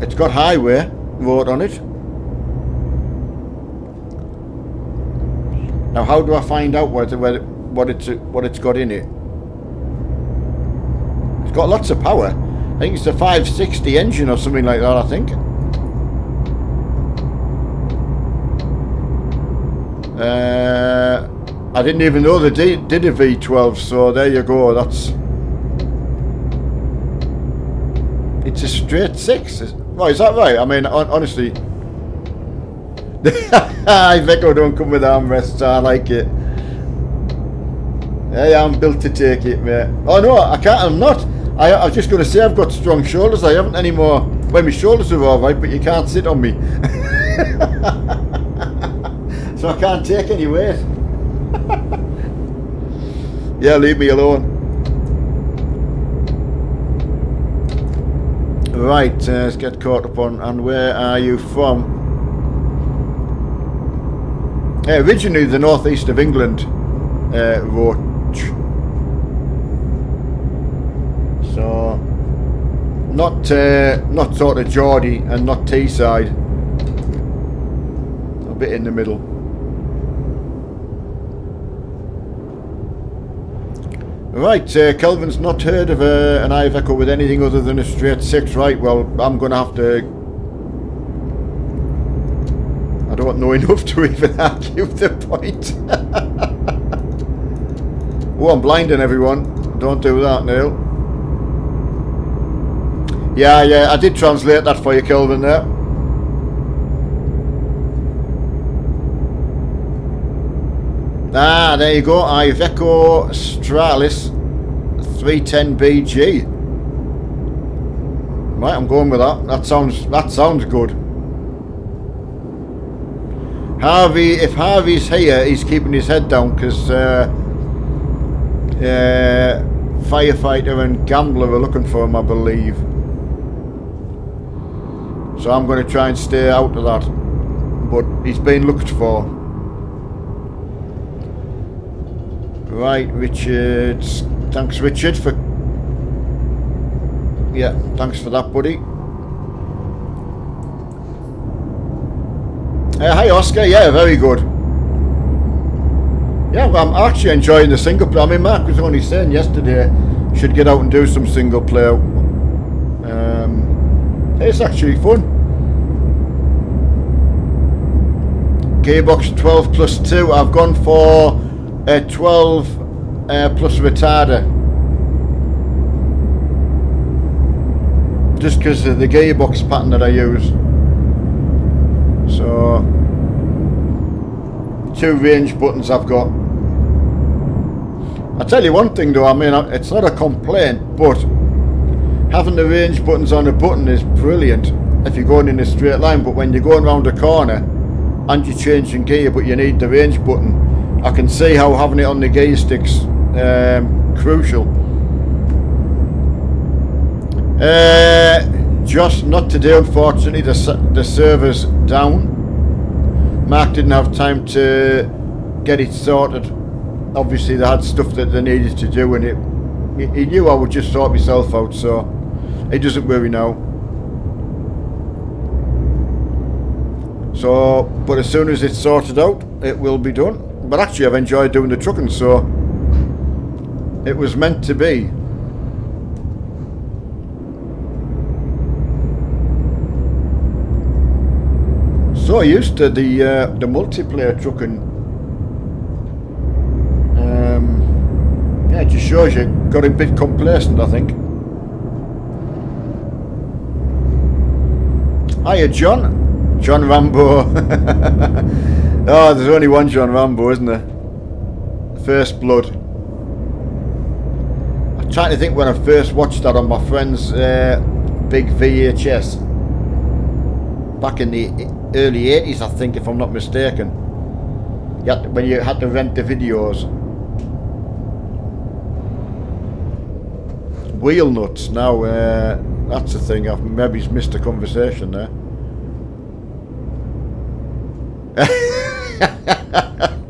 It's got highway road on it. Now, how do I find out what it's got in it? It's got lots of power. I think it's a 560 engine or something like that, I think. I didn't even know they did a V12, so there you go. It's a straight 6. Oh, is that right? I mean, honestly, Iveco don't come with armrests. I like it. Hey, I'm built to take it, mate. Oh no, I can't. I'm not. I was just going to say I've got strong shoulders. I haven't any more. Well, my shoulders are all right, but you can't sit on me. So I can't take any weight. Yeah, leave me alone. Right, let's get caught up on. And where are you from? Originally the northeast of England, Roach. So not sort of Geordie and not Teesside. A bit in the middle. Right, Kelvin's not heard of an Iveco with anything other than a straight 6. Right, well, I'm going to have to... I don't know enough to even argue the point. Oh, I'm blinding everyone. Don't do that, Neil. Yeah, I did translate that for you, Kelvin, there. Ah, there you go. Iveco Stralis 310BG. Right, I'm going with that. That sounds good. Harvey, if Harvey's here, he's keeping his head down because firefighter and gambler are looking for him, I believe. So I'm going to try and stay out of that. But he's been looked for. Right, Richard. Thanks, Richard, for... Yeah, thanks for that, buddy. Hi, Oscar. Yeah, very good. Yeah, well, I'm actually enjoying the single player. I mean, Mark was only saying yesterday should get out and do some single player. It's actually fun. Gearbox 12 plus 2. I've gone for a 12 plus retarder. Just because of the gearbox pattern that I use. So, 2 range buttons I've got. I'll tell you one thing though, I mean, it's not a complaint, but having the range buttons on a button is brilliant if you're going in a straight line, but when you're going around a corner and you're changing gear but you need the range button, I can see how having it on the gear stick's crucial. Just not today, unfortunately. The server's down. Mark didn't have time to get it sorted. Obviously they had stuff that they needed to do, and he knew I would just sort myself out, so he doesn't worry now. So, but as soon as it's sorted out, it will be done. But actually I've enjoyed doing the trucking, so it was meant to be. So used to the multiplayer trucking. Yeah, it just shows you got a bit complacent, I think. Hiya, John. John Rambo. Oh, there's only one John Rambo, isn't there? First Blood. I'm trying to think when I first watched that on my friend's big VHS. Back in the early 80s, I think, if I'm not mistaken. When you had to rent the videos. Wheel nuts. Now, that's the thing. I've maybe missed a conversation there.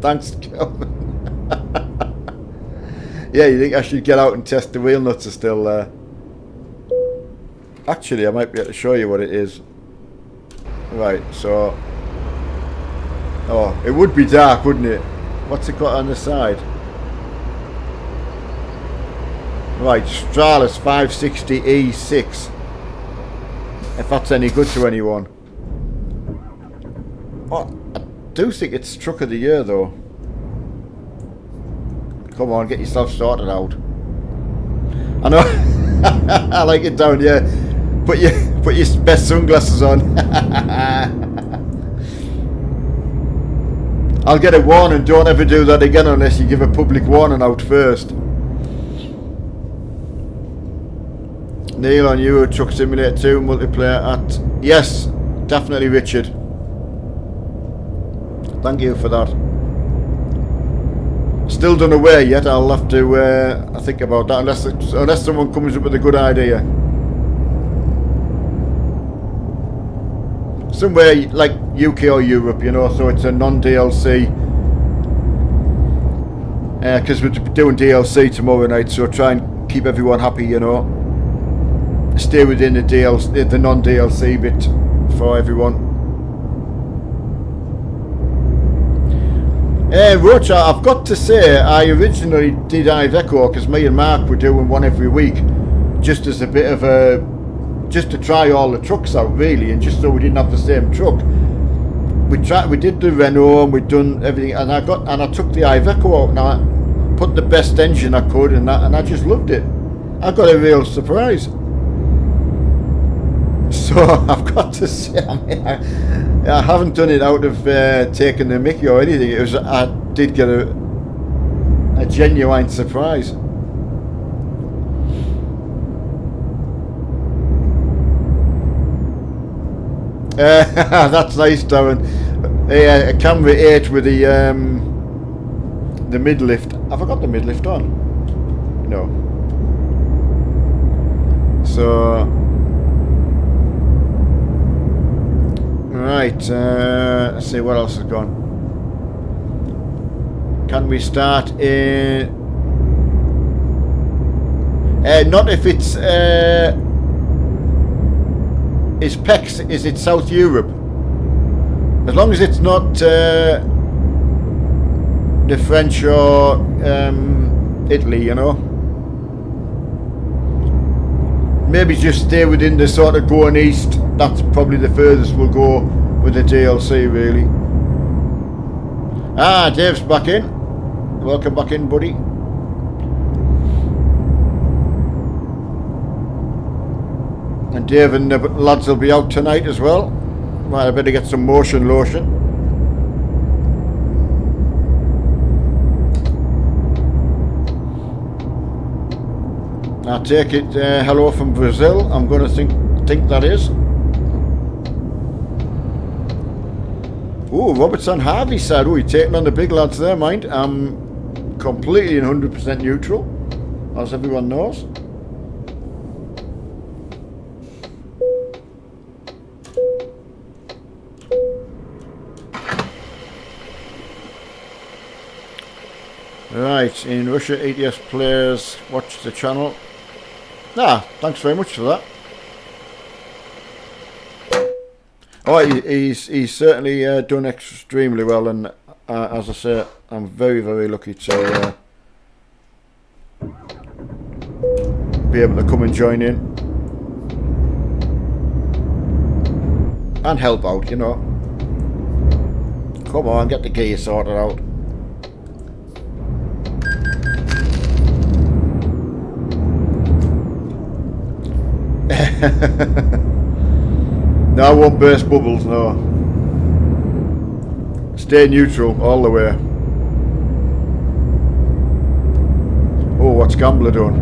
Thanks, Kelvin. Yeah, you think I should get out and test the wheel nuts are still there? Actually, I might be able to show you what it is. Right, so... Oh, it would be dark, wouldn't it? What's it got on the side? Right, Stralis 560E6. If that's any good to anyone. Oh, I do think it's Truck of the Year though. Come on, get yourself sorted out. I know. I like it down here. Put your best sunglasses on. I'll get a warning. Don't ever do that again unless you give a public warning out first. Neil on Euro Truck Simulator 2 multiplayer at... Yes, definitely, Richard. Thank you for that. Still don't know where yet. I'll have to think about that unless someone comes up with a good idea. Somewhere like UK or Europe, you know, so it's a non-DLC. Because we're doing DLC tomorrow night, so try and keep everyone happy, you know. Stay within the DLC, the non-DLC bit for everyone. Roach, I've got to say, I originally did Iveco because me and Mark were doing one every week, just as a bit of a, just to try all the trucks out really, and just so we didn't have the same truck. We did the Renault and we'd done everything, and I took the Iveco out and I put the best engine I could, and I just loved it. I got a real surprise. So I've got to say, I mean, I haven't done it out of taking the mickey or anything. It was, I did get a genuine surprise. That's nice, Darren. A Camry 8 with the mid-lift. Have I got the mid-lift on? No. So... Right, let's see what else has gone. Can we start in... not if it's... is PEX, is it South Europe? As long as it's not... the French or Italy, you know. Maybe just stay within the sort of going east. That's probably the furthest we'll go with the DLC, really. Ah, Dave's back in. Welcome back in, buddy. And Dave and the lads will be out tonight as well. Right, I better get some motion lotion. I take it hello from Brazil. I'm going to think that is. Oh, Robertson Harvey said, oh, you're taking on the big lads there, mind. I'm completely and 100% neutral, as everyone knows. Right, in Russia, ETS players watch the channel. Ah, thanks very much for that. Oh, he's certainly done extremely well, and as I say, I'm very, very lucky to be able to come and join in and help out, you know. Come on, get the gear sorted out. No, I won't burst bubbles, no. Stay neutral all the way. Oh, what's Gambler done?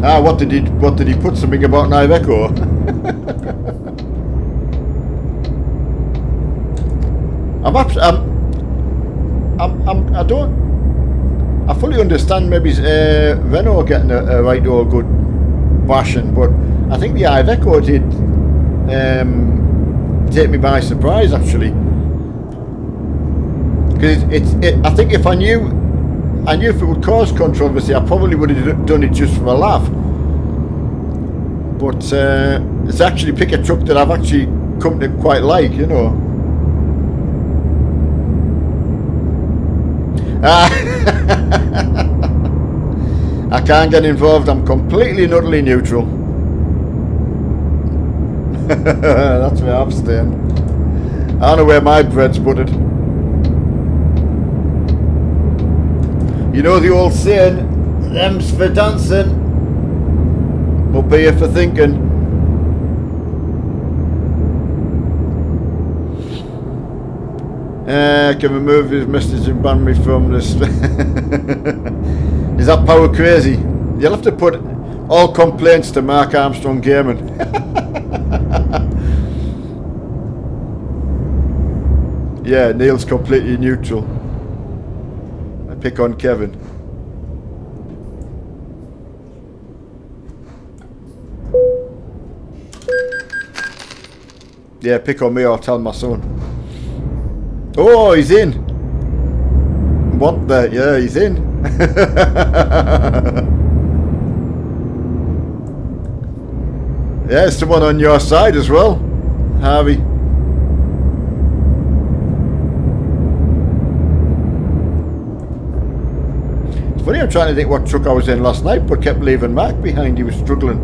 Ah, what did he put something about an Iveco? I fully understand maybe Renault getting a right old good bashing, but I think the Iveco did take me by surprise, actually. Because I think if I knew if it would cause controversy, I probably would have done it just for a laugh. But it's actually pick a truck that I've actually come to quite like, you know. I can't get involved. I'm completely and utterly neutral. That's where I'm staying. I don't know where my bread's buttered. You know the old saying, them's for dancing, up here for thinking. Can remove his message and ban me from this. Is that power crazy? You'll have to put all complaints to Mark Armstrong Gaming. Yeah, Neil's completely neutral. I pick on Kevin. Yeah, pick on me or tell my son. Oh, he's in. What the? Yeah, he's in. Yeah, someone on your side as well, Harvey. It's funny, I'm trying to think what truck I was in last night, but kept leaving Mark behind. He was struggling.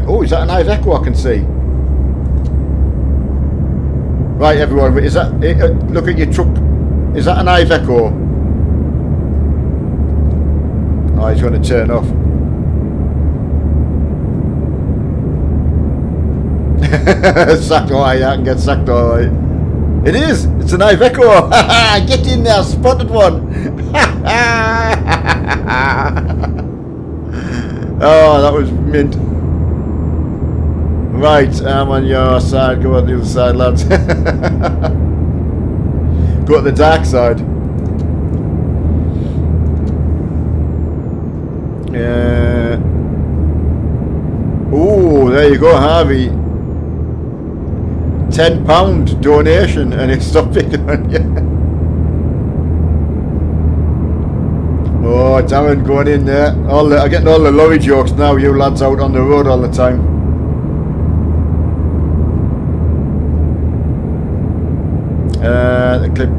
Oh, is that an Iveco I can see? Right, everyone, is that? Look at your truck. Is that an Iveco? Oh, he's going to turn off. Sacked alright, I can get sacked alright. It is! It's an Iveco! Get in there, spotted one! Oh, that was mint. Right, I'm on your side, go on the other side, lads. Go to the dark side. Oh, there you go, Harvey. £10 donation, and it stopped picking on you. Oh, Darren going in there. I'm getting all the lorry jokes now, you lads out on the road all the time. The clip.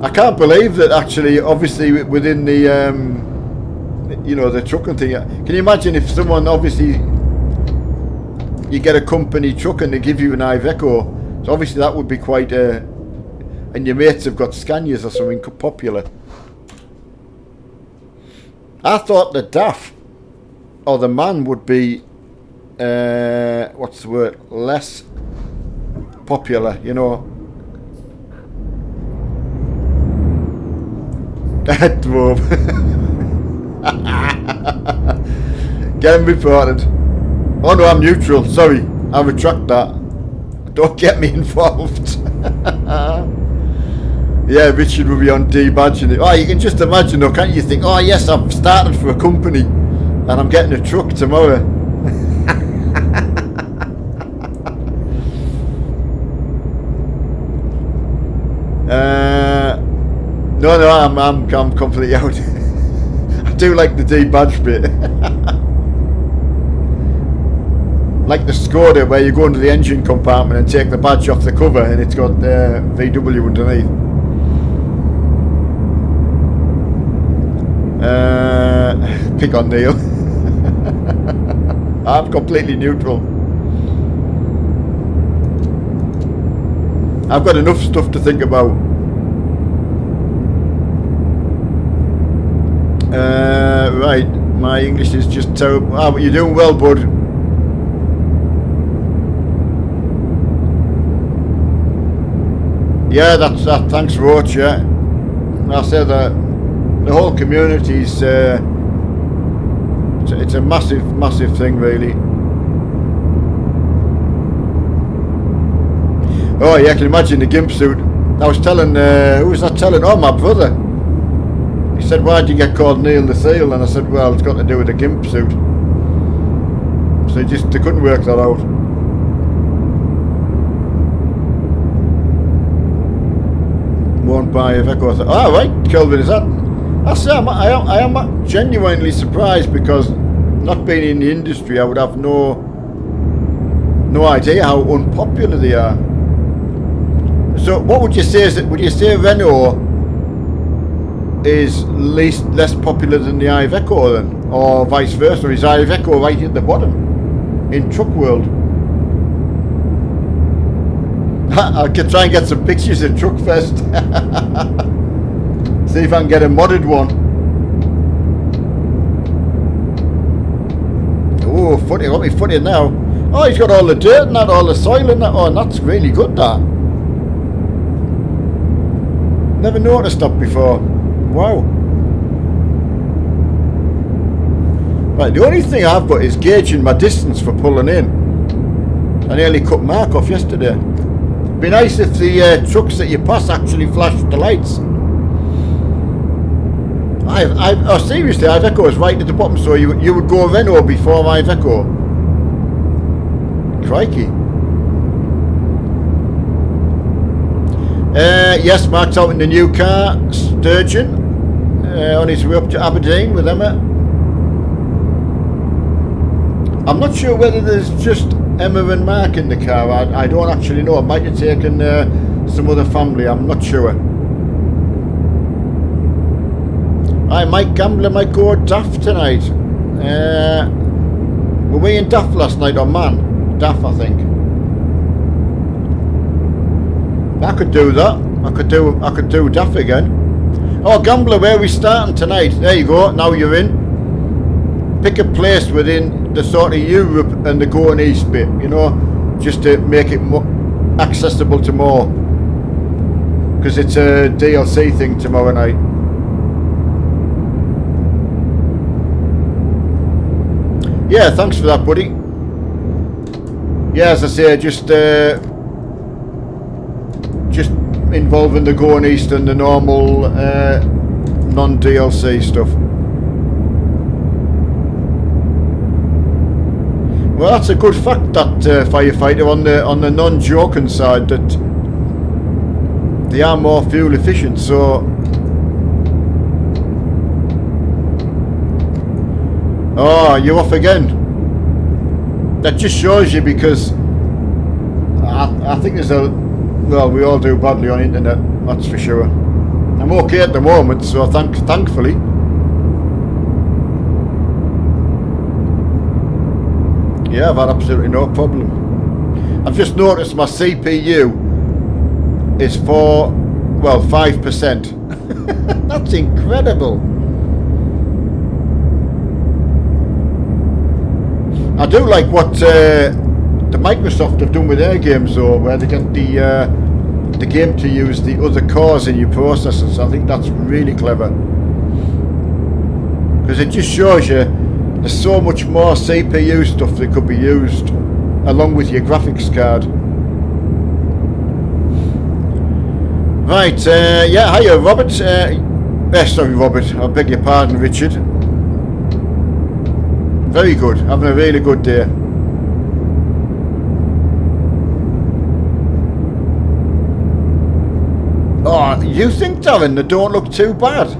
I can't believe that actually, obviously, within the, you know, the trucking thing. Can you imagine if someone, obviously, you get a company truck and they give you an Iveco, so obviously that would be quite and your mates have got Scanias or something popular. I thought the DAF or the MAN would be what's the word, less popular, you know. That move. Get him reported. Oh no, I'm neutral, sorry, I retract that. Don't get me involved. Yeah, Richard will be on debadging it. Oh, you can just imagine though, can't you? Think, oh yes, I've started for a company and I'm getting a truck tomorrow. No, I'm completely out. I do like the debadge bit. Like the Skoda, where you go into the engine compartment and take the badge off the cover and it's got VW underneath. Pick on Neil. I'm completely neutral. I've got enough stuff to think about. Right, my English is just terrible. Ah, but you're doing well, bud. Yeah, that's that. Thanks, Roach. Yeah, I said that the whole community's. It's a massive thing, really. Oh yeah, I can imagine the gimp suit. I was telling, who was I telling? Oh, my brother. He said, why did you get called Neil the Seal? And I said, well, it's got to do with the gimp suit. So they couldn't work that out. Won't buy a Iveco. I thought, oh right, Kelvin, is that? I say, I am genuinely surprised, because not being in the industry, I would have no idea how unpopular they are. So what would you say? Would you say Renault is less popular than the Iveco then, or vice versa? Or is Iveco right at the bottom in truck world? I could try and get some pictures at Truckfest. See if I can get a modded one. Oh, footy, got me footy now. Oh, he's got all the dirt and that, all the soil and that. Oh, and that's really good, that. Never noticed that before. Wow. Right, the only thing I've got is gauging my distance for pulling in. I nearly cut Mark off yesterday. It'd be nice if the trucks that you pass actually flashed the lights. Oh, seriously, Iveco is right at the bottom, so you would go Renault before Iveco. Crikey. Yes, Mark's out in the new car, Sturgeon, on his way up to Aberdeen with Emma. I'm not sure whether there's just Emma and Mark in the car. I don't actually know. I might have taken some other family, I'm not sure. Mike Gambler might go DAF tonight. Were we in DAF last night, or MAN? DAF, I think. I could do that. I could do DAF again. Oh, Gambler, where are we starting tonight? There you go. Now you're in. Pick a place within the sort of Europe and the going east bit. You know, just to make it more accessible to more. Because it's a DLC thing tomorrow night. Yeah, thanks for that, buddy. Yeah, as I say, just involving the going east and the normal non-DLC stuff. Well, that's a good fact, that firefighter, on the non-joking side, that they are more fuel efficient. So, oh, you're off again. that just shows you, because I think there's a, well, we all do badly on internet, that's for sure. I'm okay at the moment, so thankfully. Yeah, I've had absolutely no problem. I've just noticed my CPU is for, well, 5%. That's incredible. I do like what the Microsoft have done with their games though, where they get the game to use the other cores in your processors. I think that's really clever, because it just shows you there's so much more CPU stuff that could be used along with your graphics card. Right, yeah, hiya Robert. Sorry Robert, I beg your pardon, Richard. Very good, having a really good day. Oh, you think, Darren, they don't look too bad?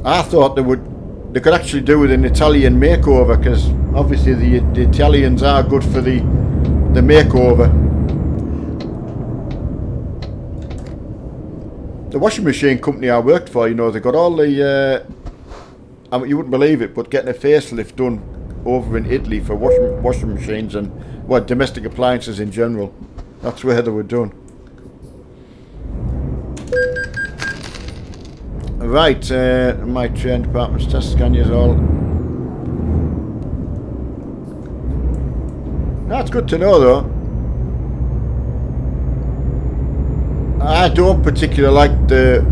I thought they could actually do with an Italian makeover, because obviously the Italians are good for the makeover. The washing machine company I worked for, you know, they got all the I mean, you wouldn't believe it, but getting a facelift done over in Italy for washing machines and, well, domestic appliances in general. That's where they were done. Right, my train department's test scanners all. That's good to know though. I don't particularly like the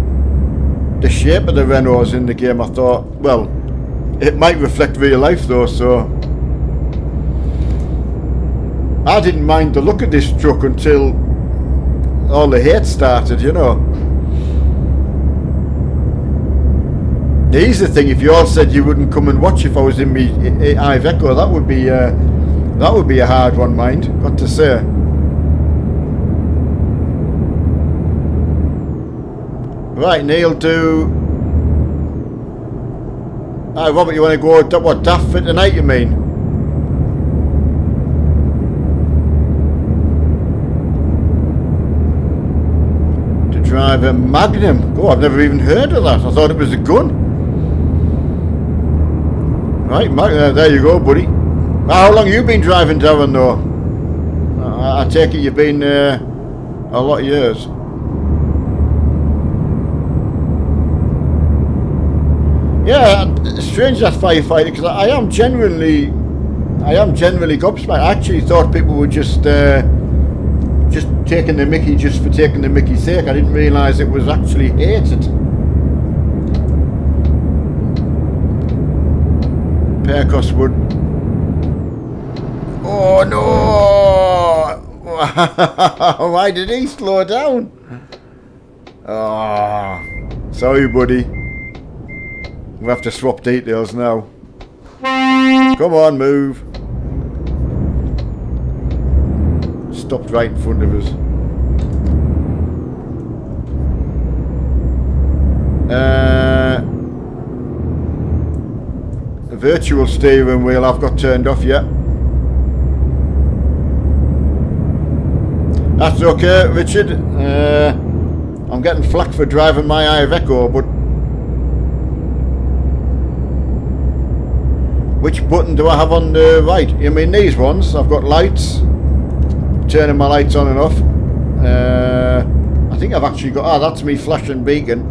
shape of the Renaults in the game. I thought, well, it might reflect real life though, so I didn't mind the look of this truck until all the hate started, you know. Here's the thing: if you all said you wouldn't come and watch if I was in me Iveco, that would be a hard one, mind. Got to say. Right, Neil, do. Robert, you want to go what, daft for tonight? You mean? To drive a Magnum? Oh, I've never even heard of that. I thought it was a gun. Right, there you go, buddy. How long have you been driving, Darren, though? I take it you've been a lot of years. Yeah, it's strange that firefighter, because I am genuinely gobsmacked. I actually thought people were just taking the mickey just for taking the mickey's sake. I didn't realise it was actually hated. Percos would. Oh no! Why did he slow down? Oh, sorry, buddy. We'll have to swap details now. Come on, move. Stopped right in front of us. The virtual steering wheel I've got turned off yet. That's okay, Richard. I'm getting flack for driving my Iveco, but which button do I have on the right? You mean these ones? I've got lights. Turning my lights on and off. I think I've actually got... that's me flashing beacon.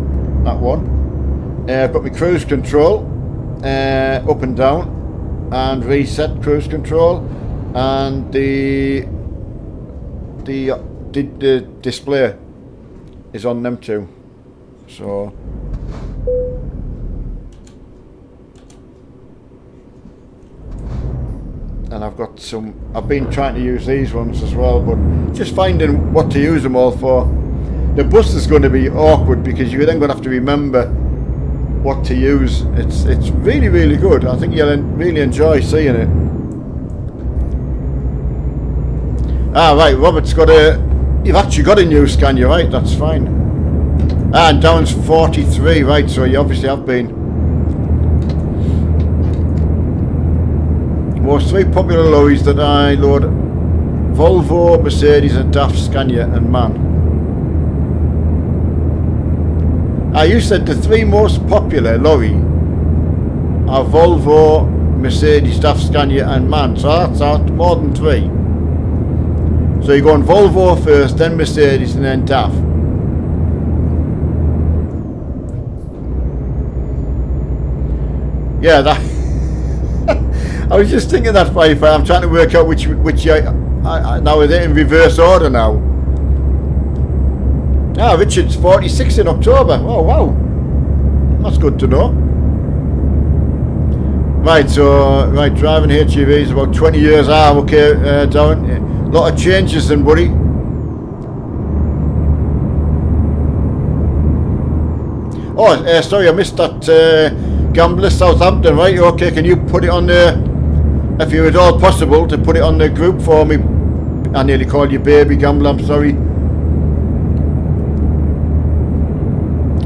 That one. I've got my cruise control. Up and down. And reset cruise control. And the display is on them too. So... and I've got some. I've been trying to use these ones as well, but just finding what to use them all for. The bus is going to be awkward because you're then going to have to remember what to use. It's really, really good. I think you'll really enjoy seeing it. Right, Robert's got a. You've actually got a new scan, you're right, that's fine. And Darren's 43, right, so you obviously have been. Most three popular lorries that I load: Volvo, Mercedes and DAF, Scania and MAN. You said the three most popular lorry are Volvo, Mercedes, DAF, Scania and MAN. So that's more than three. So you're going Volvo first, then Mercedes and then DAF. Yeah, that... I was just thinking that firefighter. I'm trying to work out which now we're in reverse order now. Ah, Richard's 46 in October. Oh wow, that's good to know. Right, so driving HGV is about 20 years. Okay, Darren. A lot of changes then, buddy. Oh, sorry, I missed that. Gambler Southampton, right? Okay, can you put it on there, if you're at all possible, to put it on the group for me? I nearly called you baby Gambler, I'm sorry.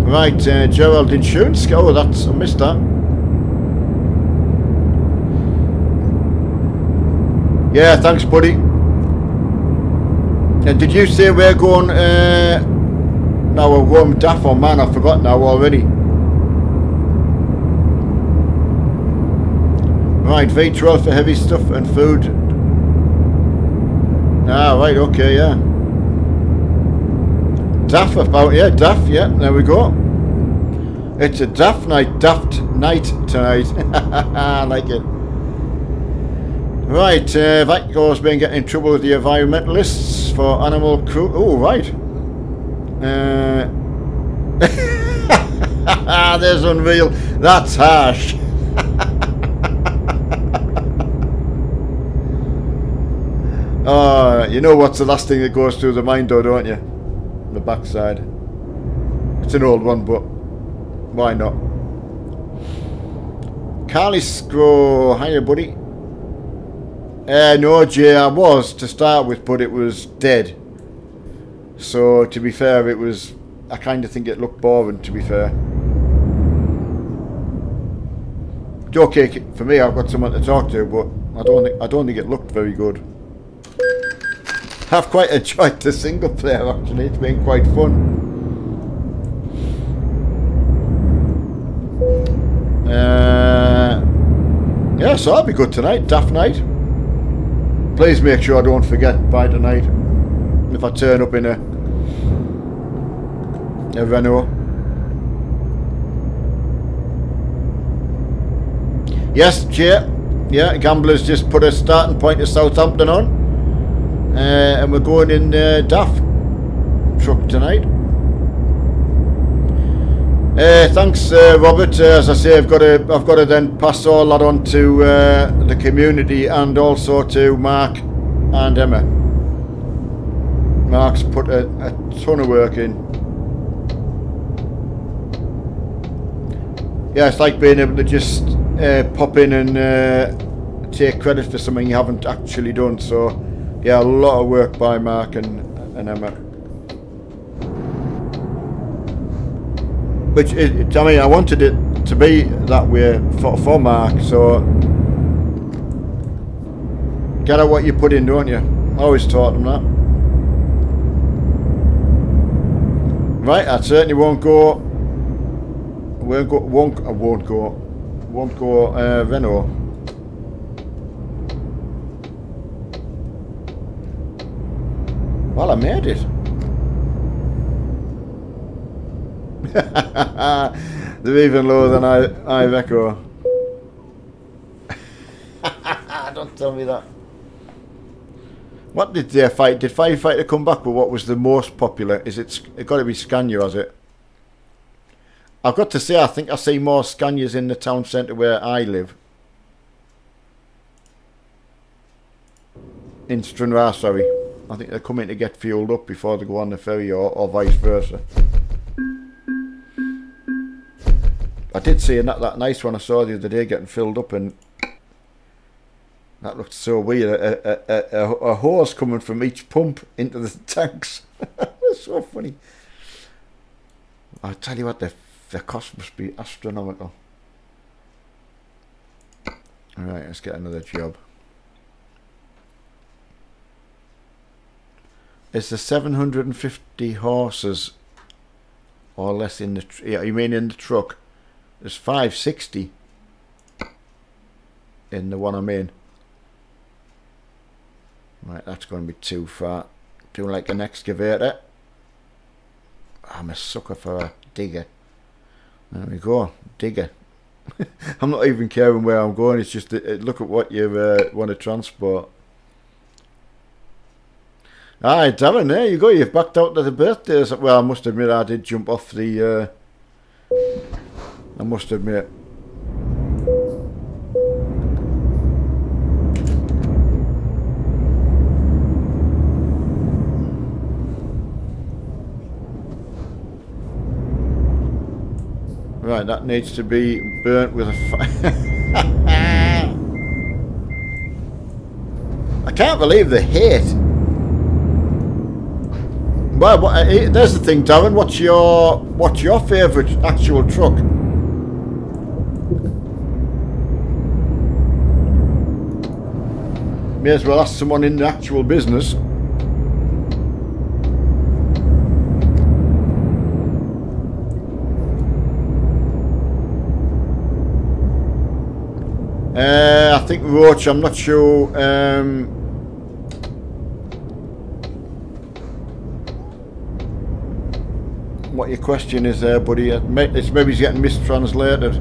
Right, Gerald Insurance. Oh, I missed that. Yeah, thanks, buddy. And did you say we're going? No, we're going DAF or MAN. I've forgotten now already. Right, V12 for heavy stuff and food. Ah, right, okay, yeah. DAF about, yeah, DAF, yeah, there we go. It's a daft night tonight. I like it. Right, Vaco's been getting in trouble with the environmentalists for animal cruelty. Oh, right. There's Unreal. That's harsh. You know what's the last thing that goes through the mind though, don't you? The backside. It's an old one, but why not? Carly Scrow, hiya buddy. No, Jay, I was to start with, but it was dead. So, to be fair, it was... I kind of think it looked boring, to be fair. It's okay for me, I've got someone to talk to, but I don't think it looked very good. I've quite enjoyed the single player, actually. It's been quite fun. Yeah, so that'll be good tonight, daft night. Please make sure I don't forget by tonight if I turn up in a Renault. Yes, Jay. Yeah, Gamblers just put a starting point of Southampton on. And we're going in DAF truck tonight. Thanks, Robert. As I say, I've got to then pass all that on to the community and also to Mark and Emma. Mark's put a ton of work in. Yeah, it's like being able to just pop in and take credit for something you haven't actually done. So, yeah, a lot of work by Mark and Emma. Which I mean, I wanted it to be that way for Mark, so get out what you put in, don't you? I always taught him that. Right, I certainly won't go Renault. Well, I made it. They're even lower than Iveco. Don't tell me that. What did they fight? Did Firefighter come back with what was the most popular? It got to be Scania, has it? I've got to say, I think I see more Scanias in the town centre where I live. In Stranraer, sorry. I think they're coming to get fueled up before they go on the ferry, or vice versa. I did see that nice one I saw the other day getting filled up, and that looked so weird. A hose coming from each pump into the tanks. That's so funny. I tell you what, the cost must be astronomical. Alright, let's get another job. Is there 750 horses or less in the... Yeah, you mean in the truck? There's 560 in the one I'm in. Right, that's going to be too far. Do like an excavator. I'm a sucker for a digger. There we go, digger. I'm not even caring where I'm going. It's just look at what you want to transport. Aye, Darren, there you go. You've backed out to the birthdays. Well, I must admit, I did jump off the... I must admit. Right, that needs to be burnt with a fire. I can't believe the hate. Well, there's the thing, Darren. What's your favourite actual truck? May as well ask someone in the actual business. I think Roach, I'm not sure. What your question is there, buddy? It's maybe he's getting mistranslated.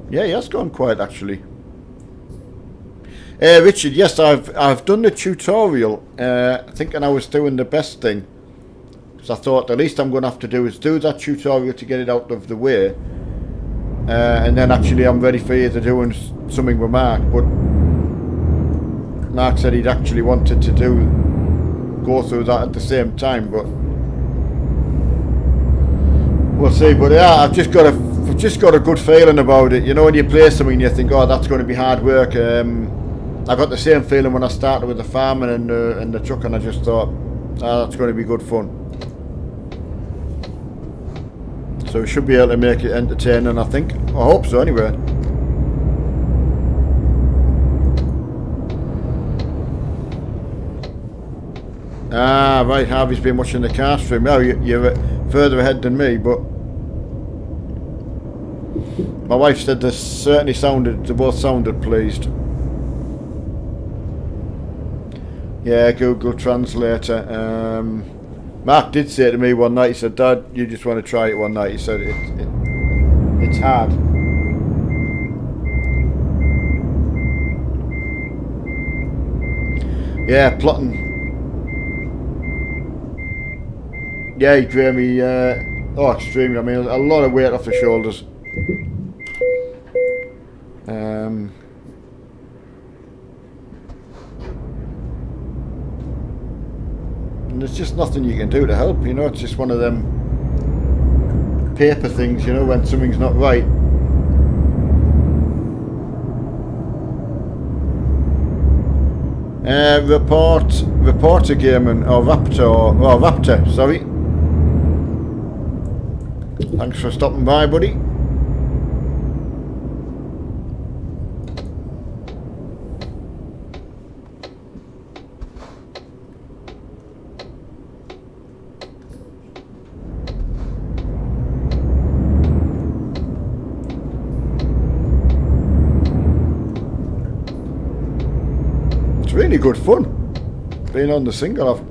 Yeah, he has gone quiet actually. Richard, yes, I've done the tutorial. Thinking I was doing the best thing. So I thought the least I'm going to have to do is do that tutorial to get it out of the way, and then actually I'm ready for either doing something with Mark. But Mark said he'd actually wanted to go through that at the same time, but we'll see. But yeah, I've just got a good feeling about it. You know, when you play something and you think, oh, that's going to be hard work. I got the same feeling when I started with the farming and the truck, and I just thought, oh, that's going to be good fun. So we should be able to make it entertaining, I think. I hope so, anyway. Ah, right, Harvey's been watching the car stream. Well, you're further ahead than me, but... My wife said they both sounded pleased. Yeah, Google Translator. Mark did say to me one night, he said, Dad, you just want to try it one night. He said, it's hard. Yeah, plotting. Yeah, he drew me, extremely. I mean, a lot of weight off the shoulders. And there's just nothing you can do to help, you know. It's just one of them paper things, you know, when something's not right. Reporter Gaming, or Raptor, sorry. Thanks for stopping by, buddy. Really good fun being on the single. I've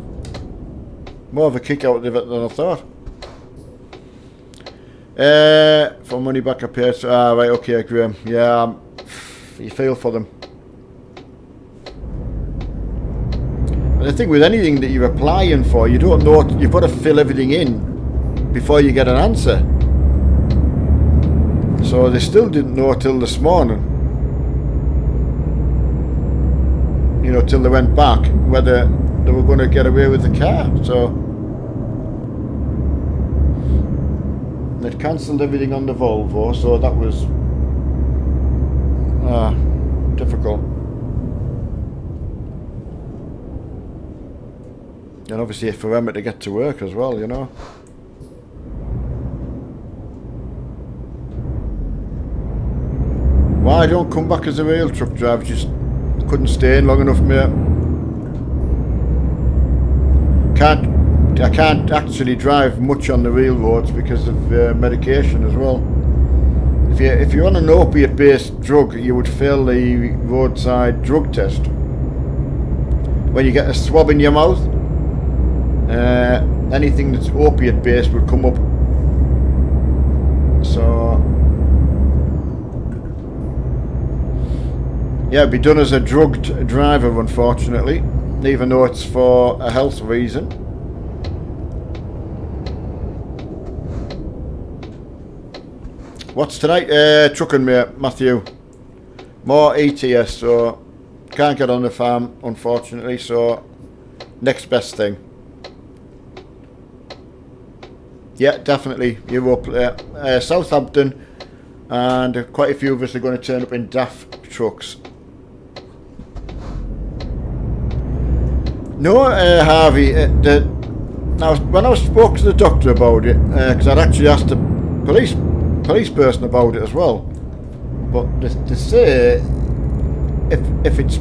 more of a kick out of it than I thought. For money back up here. Right, okay, Graham. Yeah, you feel for them. And the thing with anything that you're applying for, you don't know. You've got to fill everything in before you get an answer. So they still didn't know till this morning. You know, till they went back, whether they were going to get away with the car. So they'd cancelled everything on the Volvo, so that was difficult. And obviously for Emma to get to work as well, you know. Why don't come back as a real truck driver? Just couldn't stay in long enough, mate. I can't actually drive much on the real roads because of medication as well. If you're on an opiate-based drug, you would fail the roadside drug test. When you get a swab in your mouth, anything that's opiate-based will come up. So, yeah, it'd be done as a drugged driver, unfortunately, even though it's for a health reason. What's tonight? Trucking, mate, Matthew. More ETS, so can't get on the farm, unfortunately, so next best thing. Yeah, definitely, Europe, Southampton, and quite a few of us are going to turn up in DAF trucks. No, Harvey, now when I spoke to the doctor about it, because I'd actually asked the police person about it as well, but to say if it's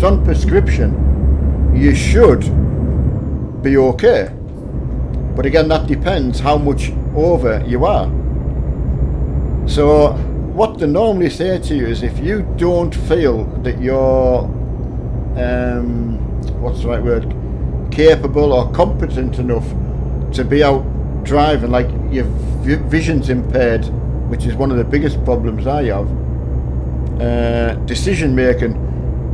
on prescription, you should be okay. But again, that depends how much over you are. So what they normally say to you is, if you don't feel that you're what's the right word, capable or competent enough to be out driving, like your vision's impaired, which is one of the biggest problems I have. Decision making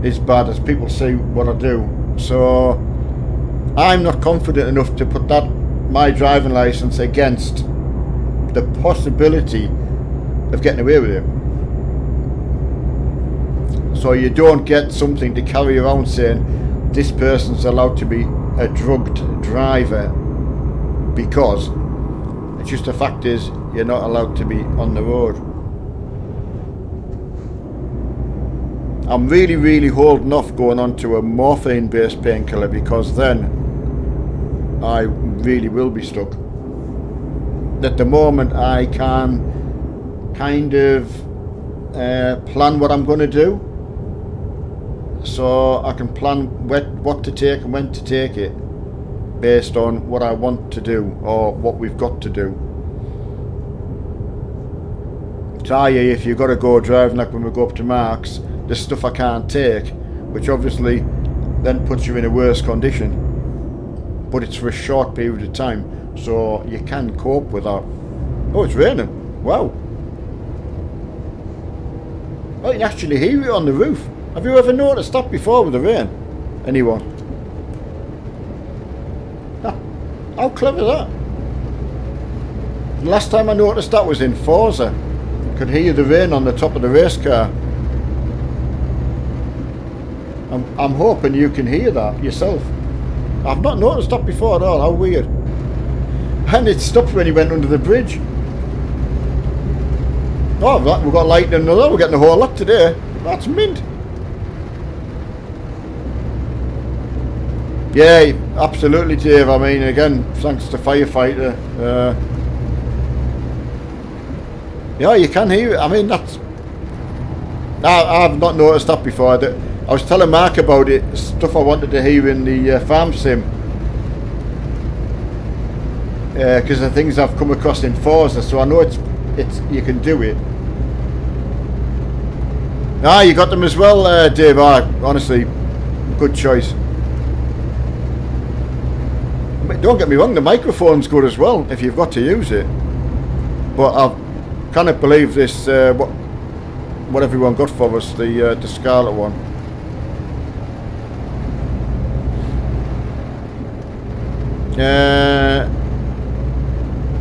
is bad, as people see what I do. So I'm not confident enough to put my driving license against the possibility of getting away with it. So you don't get something to carry around saying this person's allowed to be a drugged driver, because it's just the fact is you're not allowed to be on the road. I'm really holding off going on to a morphine based painkiller, because then I really will be stuck. At the moment I can kind of plan what I'm going to do, so I can plan what to take and when to take it, based on what I want to do or what we've got to do. So i.e. if you've got to go driving, like when we go up to Marks, there's stuff I can't take, which obviously then puts you in a worse condition, but it's for a short period of time, so you can cope with that. Oh, it's raining. Wow. I can actually hear it on the roof. Have you ever noticed that before with the rain? Anyone? How clever is that? The last time I noticed that was in Forza. I could hear the rain on the top of the race car. I'm hoping you can hear that yourself. I've not noticed that before at all. How weird. And it stopped when he went under the bridge. Oh, we've got lightning and another. We're getting a whole lot today. That's mint. Yeah, absolutely, Dave. I mean, again, thanks to Firefighter. Yeah, you can hear it. I mean, that's... I've not noticed that before. I was telling Mark about it, stuff I wanted to hear in the farm sim. Because the things I've come across in Forza, so I know it's you can do it. You got them as well, Dave. Honestly, good choice. Don't get me wrong, the microphone's good as well if you've got to use it. But I cannot believe this. What everyone got for us, the Scarlet one.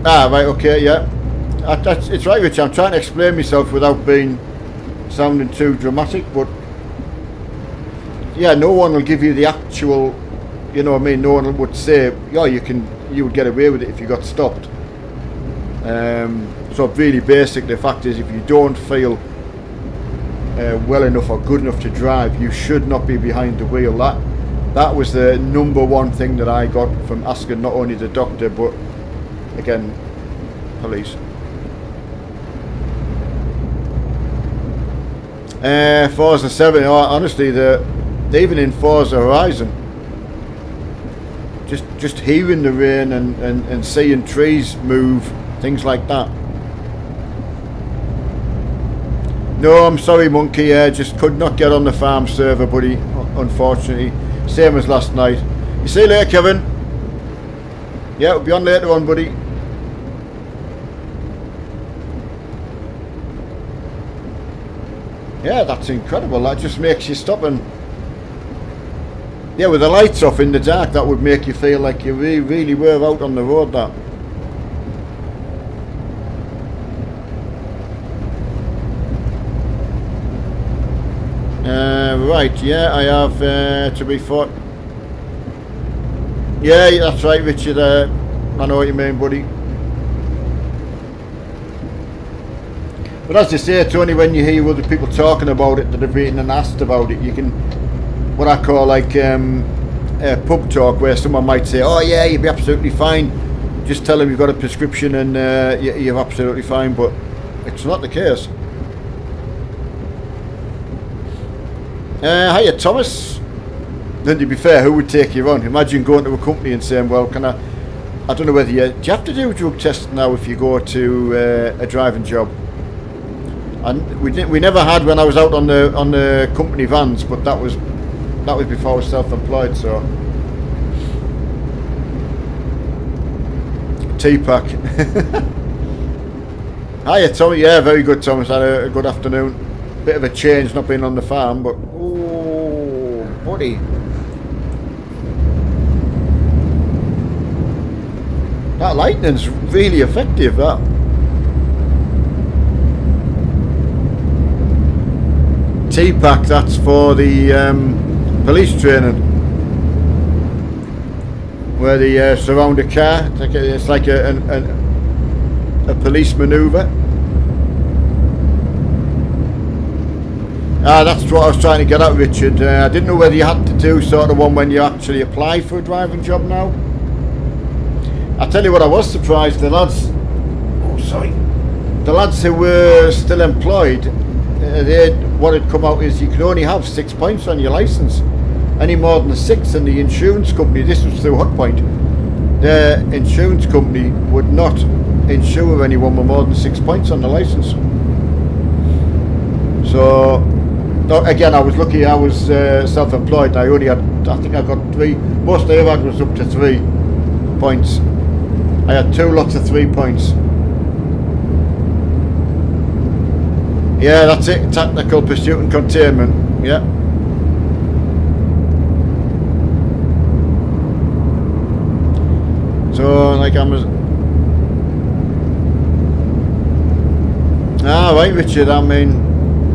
Right, okay, yeah. It's right, Rich. I'm trying to explain myself without sounding too dramatic, but yeah, no one will give you the actual. You know what I mean? No one would say, yeah, you would get away with it if you got stopped. So really basic, the fact is, if you don't feel well enough or good enough to drive, you should not be behind the wheel. That was the number one thing that I got from asking not only the doctor, but again, police. Forza 7, honestly, even in Forza Horizon, just hearing the rain and seeing trees move, things like that. No, I'm sorry, Monkey, just could not get on the farm server, buddy, unfortunately. Same as last night. You see you later, Kevin. Yeah, we'll be on later on, buddy. Yeah, that's incredible. That just makes you stop and... Yeah, with the lights off in the dark, that would make you feel like you really were out on the road, that. Right, yeah, I have to be fought. Yeah, that's right, Richard. I know what you mean, buddy. But as you say, it's only when you hear other people talking about it that have written and asked about it. You can, what I call like pub talk, where someone might say, "Oh yeah, you'll be absolutely fine. Just tell them you've got a prescription and you're absolutely fine." But it's not the case. Hiya, Thomas. Then to be fair, who would take you on? Imagine going to a company and saying, "Well, can I don't know whether do you have to do a drug test now if you go to a driving job?" And we never had when I was out on the company vans, but that was before I was self-employed. So T-Pack. Hiya, Tommy. Yeah, very good, Thomas. Had a good afternoon. Bit of a change not being on the farm, but oh, buddy. That lightning's really effective, that. T-Pack, that's for the police training. Where they surround a car. It's like a police manoeuvre. That's what I was trying to get at, Richard. I didn't know whether you had to do sort of one when you actually apply for a driving job now. I tell you what, I was surprised, the lads who were still employed, what had come out is you can only have 6 points on your licence. Any more than 6, and the insurance company, this was through Hotpoint, the insurance company would not insure anyone with more than 6 points on the licence. So again, I was lucky. I was self-employed. I only had, I think I got 3. Most I ever had was up to 3 points. I had 2 lots of 3 points. Yeah, that's it. Technical pursuit and containment. Yeah. So like right, Richard. I mean.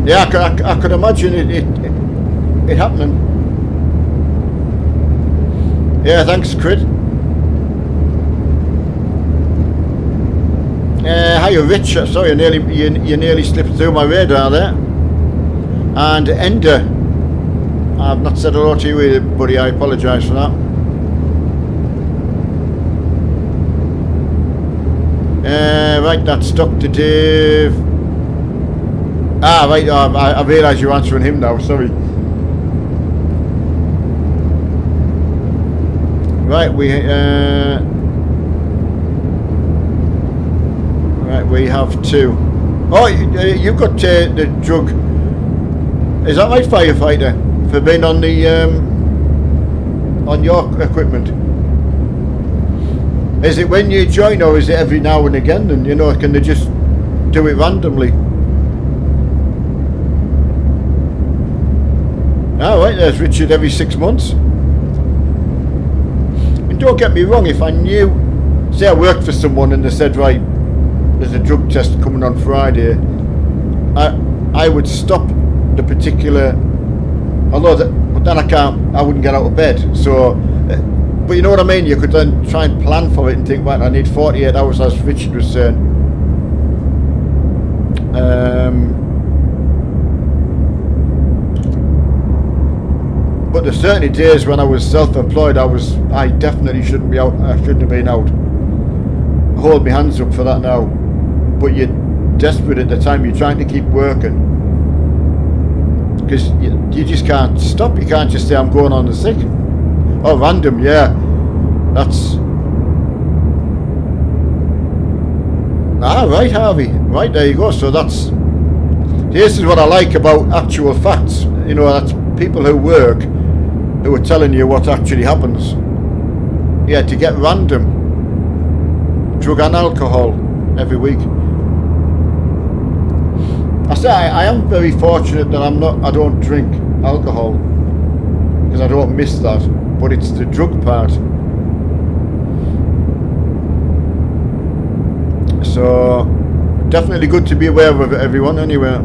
Yeah, I could imagine it happening. Yeah, thanks, Crid. Hiya, Rich. Sorry, you nearly slipped through my radar there. And Ender, I've not said hello to you either, buddy. I apologise for that. Right, that's Dr. Dave. Right, I realise you're answering him now, sorry. Right, we have 2. Oh, you've got the drug. Is that right, firefighter? For being on the on your equipment? Is it when you join, or is it every now and again? And can they just do it randomly? Right, there's Richard every 6 months. And don't get me wrong, if I knew, say I worked for someone and they said, right, there's a drug test coming on Friday, I would stop the particular, but then I wouldn't get out of bed. So, but you know what I mean, you could then try and plan for it and think, right, I need 48 hours, as Richard was saying. But there's certainly days when I was self-employed, I definitely shouldn't be out. I shouldn't have been out. I hold my hands up for that now. But you're desperate at the time. You're trying to keep working. because you just can't stop. You can't just say I'm going on the sick. Oh, random, yeah. That's right, Harvey. Right, there you go. So this is what I like about actual facts. You know, that's people who work who are telling you what actually happens. Yeah, to get random drug and alcohol every week. I say I am very fortunate that I don't drink alcohol because I don't miss that, but it's the drug part. So definitely good to be aware of it, everyone, anyway.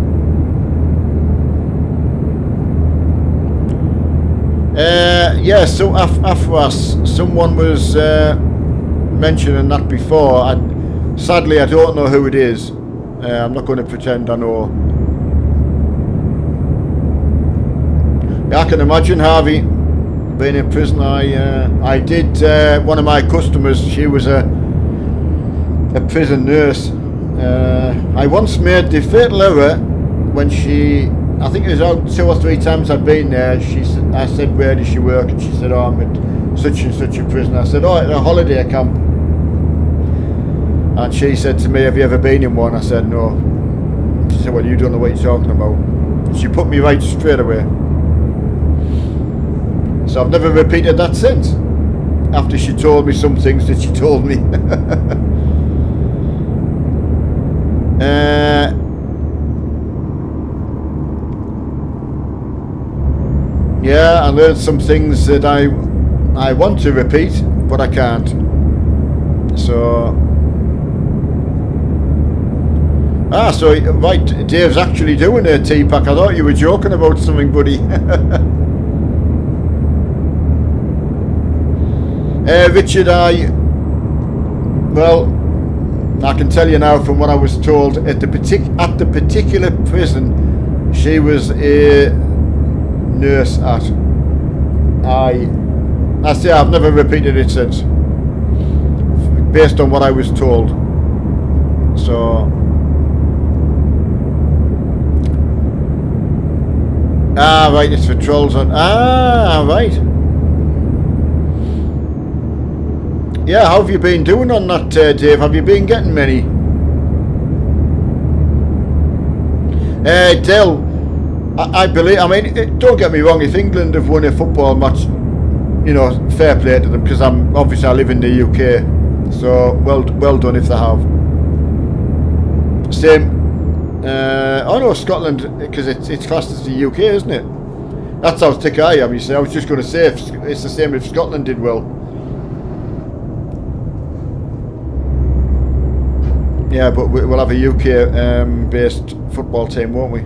Yeah, so Afras, someone was mentioning that before, and sadly I don't know who it is. I'm not going to pretend I know. Yeah, I can imagine, Harvey, being in prison. I did, one of my customers, she was a prison nurse. I once made the fatal error when I think it was out 2 or 3 times I'd been there. I said, where does she work? And she said, oh, I'm at such and such a prison. I said, oh, at a holiday camp. And she said to me, have you ever been in one? I said, no. She said, well, you don't know what you're talking about. And she put me right straight away. So I've never repeated that since, after she told me some things that she told me. Yeah, I learned some things that I want to repeat, but I can't. So so right, Dave's actually doing a tea pack. I thought you were joking about something, buddy. Richard, well, I can tell you now from what I was told, at the particular prison she was a nurse at. I say I've never repeated it since, based on what I was told. So right, it's for trolls on. Right. Yeah, how have you been doing on that, Dave? Have you been getting many? Dell, I believe, I mean, don't get me wrong, if England have won a football match, you know, fair play to them, because I live in the UK, so well done if they have. Same, oh no, Scotland, because it's classed as the UK, isn't it? That's how thick I am, you see. I was just going to say, it's the same if Scotland did well. Yeah, but we'll have a UK based football team, won't we?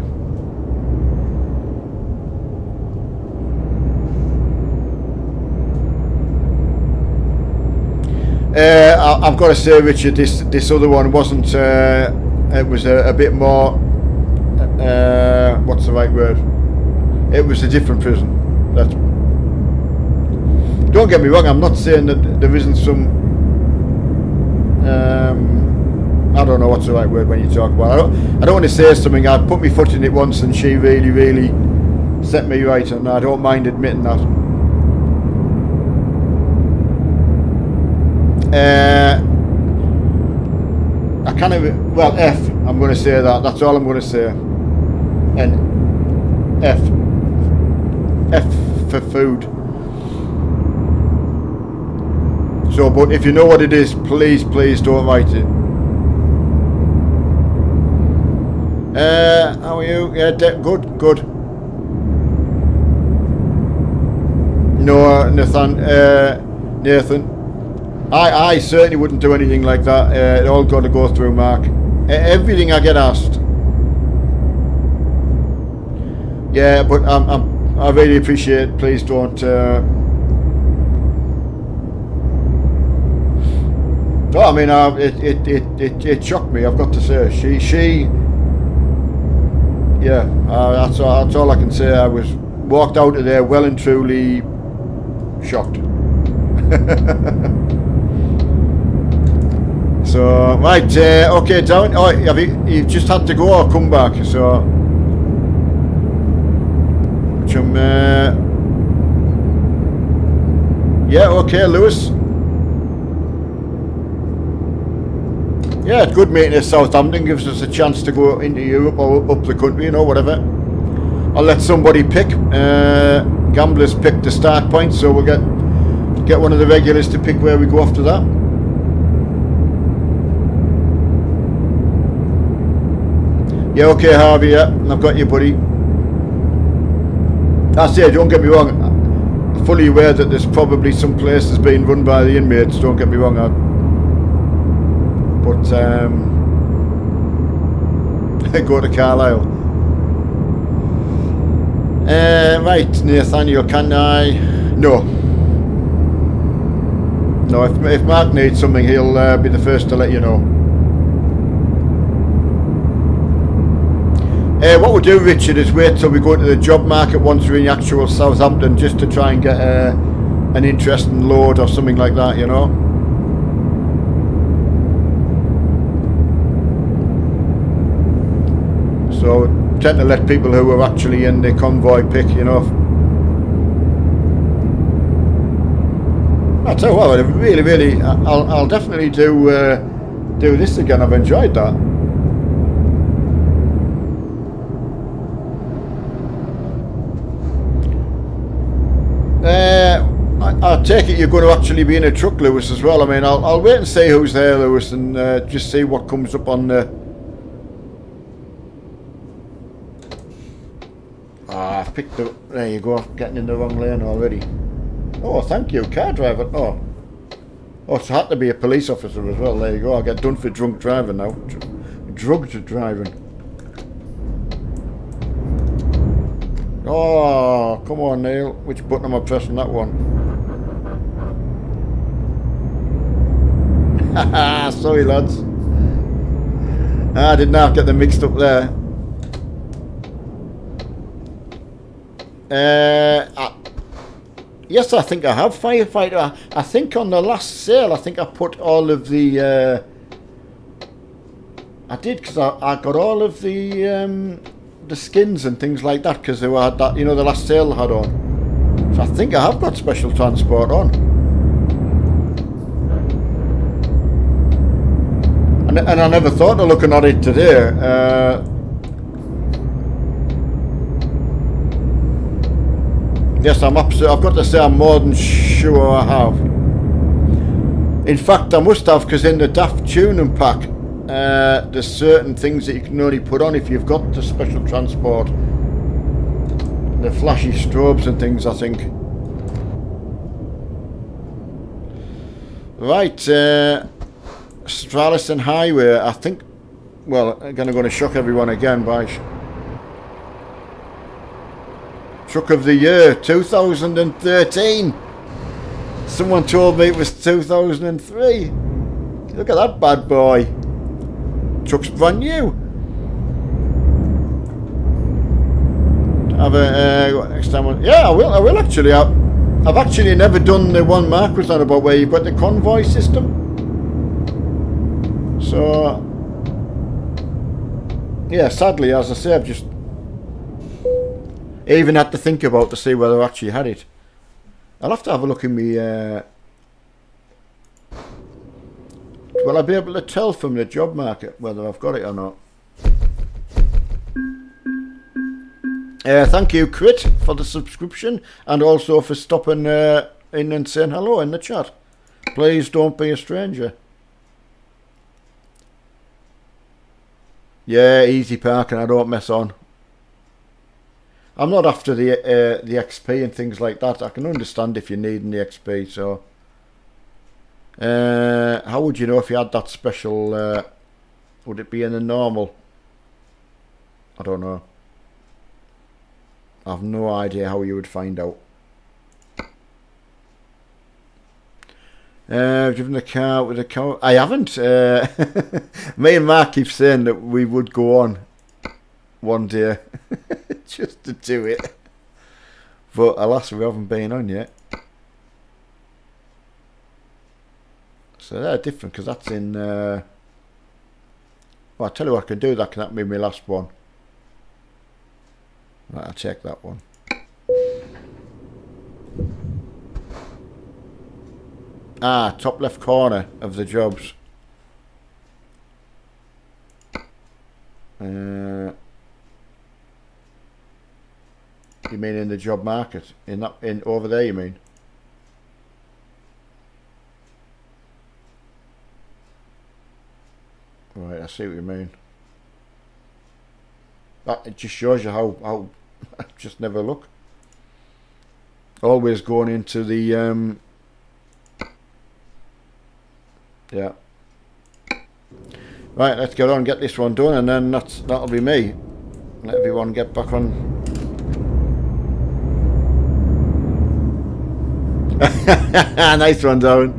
I've got to say, Richard, this other one wasn't. It was a bit more. What's the right word? It was a different prison. Don't get me wrong. I'm not saying that there isn't some. I don't know what's the right word when you talk about it. I don't want to say something. I put my foot in it once, and she really, really set me right, and I don't mind admitting that. I can't even. Well, F. I'm going to say that. That's all I'm going to say. And F. F for food. So, but if you know what it is, please don't write it. How are you? Yeah, good. No, Nathan. I certainly wouldn't do anything like that. It all got to go through Mark. Everything I get asked. Yeah, but I really appreciate it. Please don't. No, I mean, it shocked me. I've got to say, she. Yeah, that's all I can say. I was walked out of there well and truly shocked. So right, okay, down. Oh, you've just had to go or come back? So Antrim. Yeah, okay, Lewis. Yeah, it's good meeting at Southampton. Gives us a chance to go into Europe or up the country, you know, whatever. I'll let somebody pick. Gamblers pick the start point, so we'll get one of the regulars to pick where we go after that. Yeah, okay, Harvey, yeah, I've got you, buddy. I say, don't get me wrong, I'm fully aware that there's probably some places being run by the inmates, don't get me wrong, but go to Carlisle. Right, Nathaniel, can I? No, if Mark needs something, he'll be the first to let you know. What we'll do, Richard, is wait till we go to the job market once we're in actual Southampton, just to try and get an interesting load or something like that, you know. So tend to let people who are actually in the convoy pick, you know. I tell you what, really, I'll definitely do this again. I've enjoyed that. I take it you're going to actually be in a truck, Lewis, as well. I mean, I'll wait and see who's there, Lewis, and just see what comes up on the... I've picked the... There you go, getting in the wrong lane already. Oh, thank you, car driver. Oh, it's had to be a police officer as well. There you go, I'll get done for drunk driving now. Drugged driving. Oh, come on, Neil. Which button am I pressing? That one. Haha, sorry, lads. I did not get them mixed up there. Yes, I think I have firefighter. I think on the last sale, I think I put all of the... I did, because I got all of the skins and things like that, because they were that, you know, the last sale they had on. So I think I have got special transport on. And I never thought of looking at it today. Yes, I've got to say I'm more than sure I have. In fact, I must have, because in the Daft Tuning pack, there's certain things that you can only put on if you've got the special transport. The flashy strobes and things, I think. Right, Stralison Highway, I think, well, I'm going to shock everyone again by Truck of the Year 2013. Someone told me it was 2003. Look at that bad boy. Truck's brand new. Have a next time. Yeah, I will actually. I've actually never done the one Mark was on about, where you've got the convoy system. So yeah, sadly, as I say, I've just even had to think about to see whether I actually had it. I'll have to have a look in me. Will I be able to tell from the job market whether I've got it or not? Thank you, Crit, for the subscription, and also for stopping in and saying hello in the chat. Please don't be a stranger. Yeah, easy parking, I don't mess on. I'm not after the XP and things like that. I can understand if you're needing the XP, so... how would you know if you had that special... would it be in the normal? I don't know. I have no idea how you would find out. Driven the car with a car. I haven't. Me and Mark keep saying that we would go on one day just to do it, but alas, we haven't been on yet. So they're different, because that's in. Well, I tell you what, I can do that. Can that be my last one? Right, I'll check that one. Ah, top left corner of the jobs. You mean in the job market? In over there, you mean? Right, I see what you mean. That it just shows you how just never look. Always going into the yeah. Right, let's get on and get this one done, and then that'll be me. Let everyone get back on. Nice one, Darren.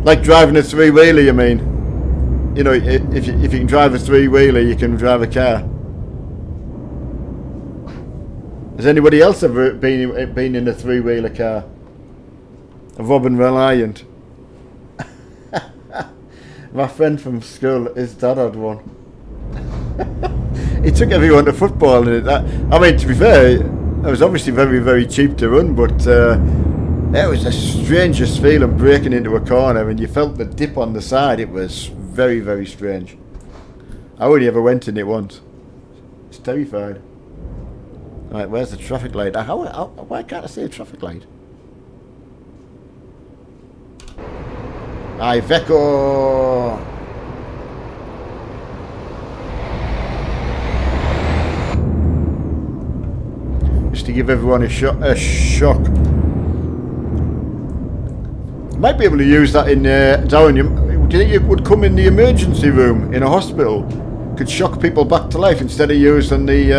Like driving a three-wheeler, you mean? You know, if you can drive a three-wheeler, you can drive a car. Has anybody else ever been in a three-wheeler car? Robin Reliant. My friend from school, his dad had one. He took everyone to football in it. I mean, to be fair, it was obviously very, very cheap to run, but it was the strangest feeling breaking into a corner, and you felt the dip on the side. It was very, very strange. I only ever went in it once. It's terrified. Right, where's the traffic light? Why can't I see a traffic light? Iveco! Just to give everyone a shock. Might be able to use that in Darren. Do you think you would come in the emergency room in a hospital? Could shock people back to life instead of using the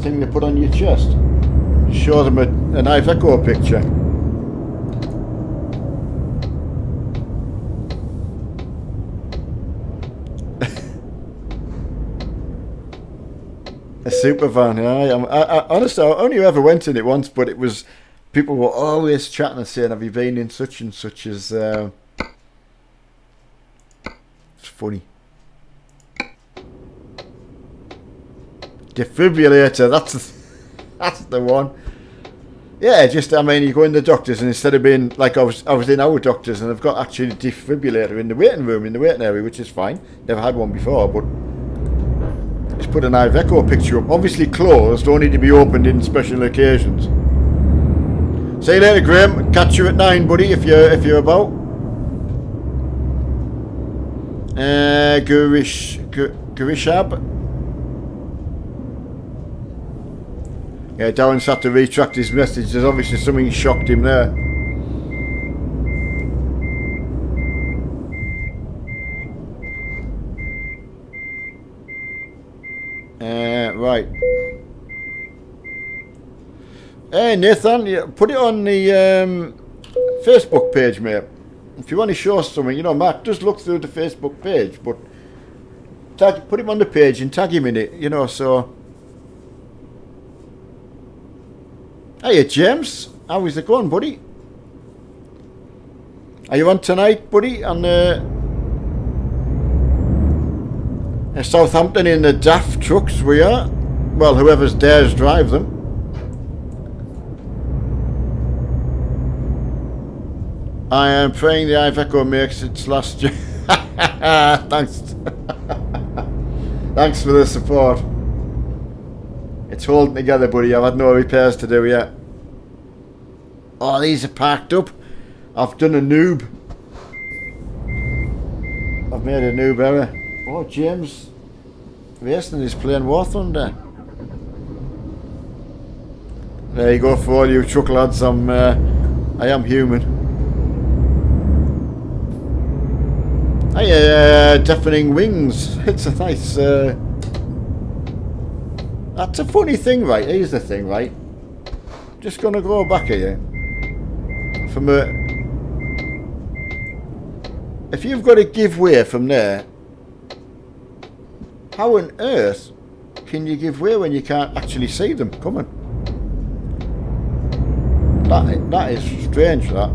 thing they put on your chest. Show them an Iveco picture. A super van, yeah. I honestly, I only ever went in it once, but it was people were always chatting and saying, "Have you been in such and such as?" It's funny. Defibrillator, that's the one. Yeah, just I mean, you go in the doctors, and instead of being like I was in our doctors, and I've got actually a defibrillator in the waiting room, in the waiting area, which is fine. Never had one before, but just put an Iveco picture up. Obviously closed, only to be opened in special occasions. See you later, Graham. Catch you at 9, buddy, if you're about. Gurishab. Yeah, Darren's had to retract his message. There's obviously something shocked him there. Right. Hey Nathan, put it on the Facebook page, mate. If you want to show us something, you know, Matt, just look through the Facebook page, but put him on the page and tag him in it, you know, so. Hiya, James. How is it going, buddy? Are you on tonight, buddy? On Southampton in the daft trucks we are. Well, whoever's dares drive them. I am praying the Iveco makes its last year. Thanks. Thanks for the support. It's holding together, buddy. I've had no repairs to do yet. Oh, these are parked up. I've done a noob. I've made a noob error. Oh, James Racing is playing War Thunder. There you go for all you truck lads. I am human. Hey, Deafening Wings. It's a nice. That's a funny thing, right? Here's the thing, right? Just gonna go back here. From a. If you've got to give way from there, how on earth can you give way when you can't actually see them coming? That is strange, that.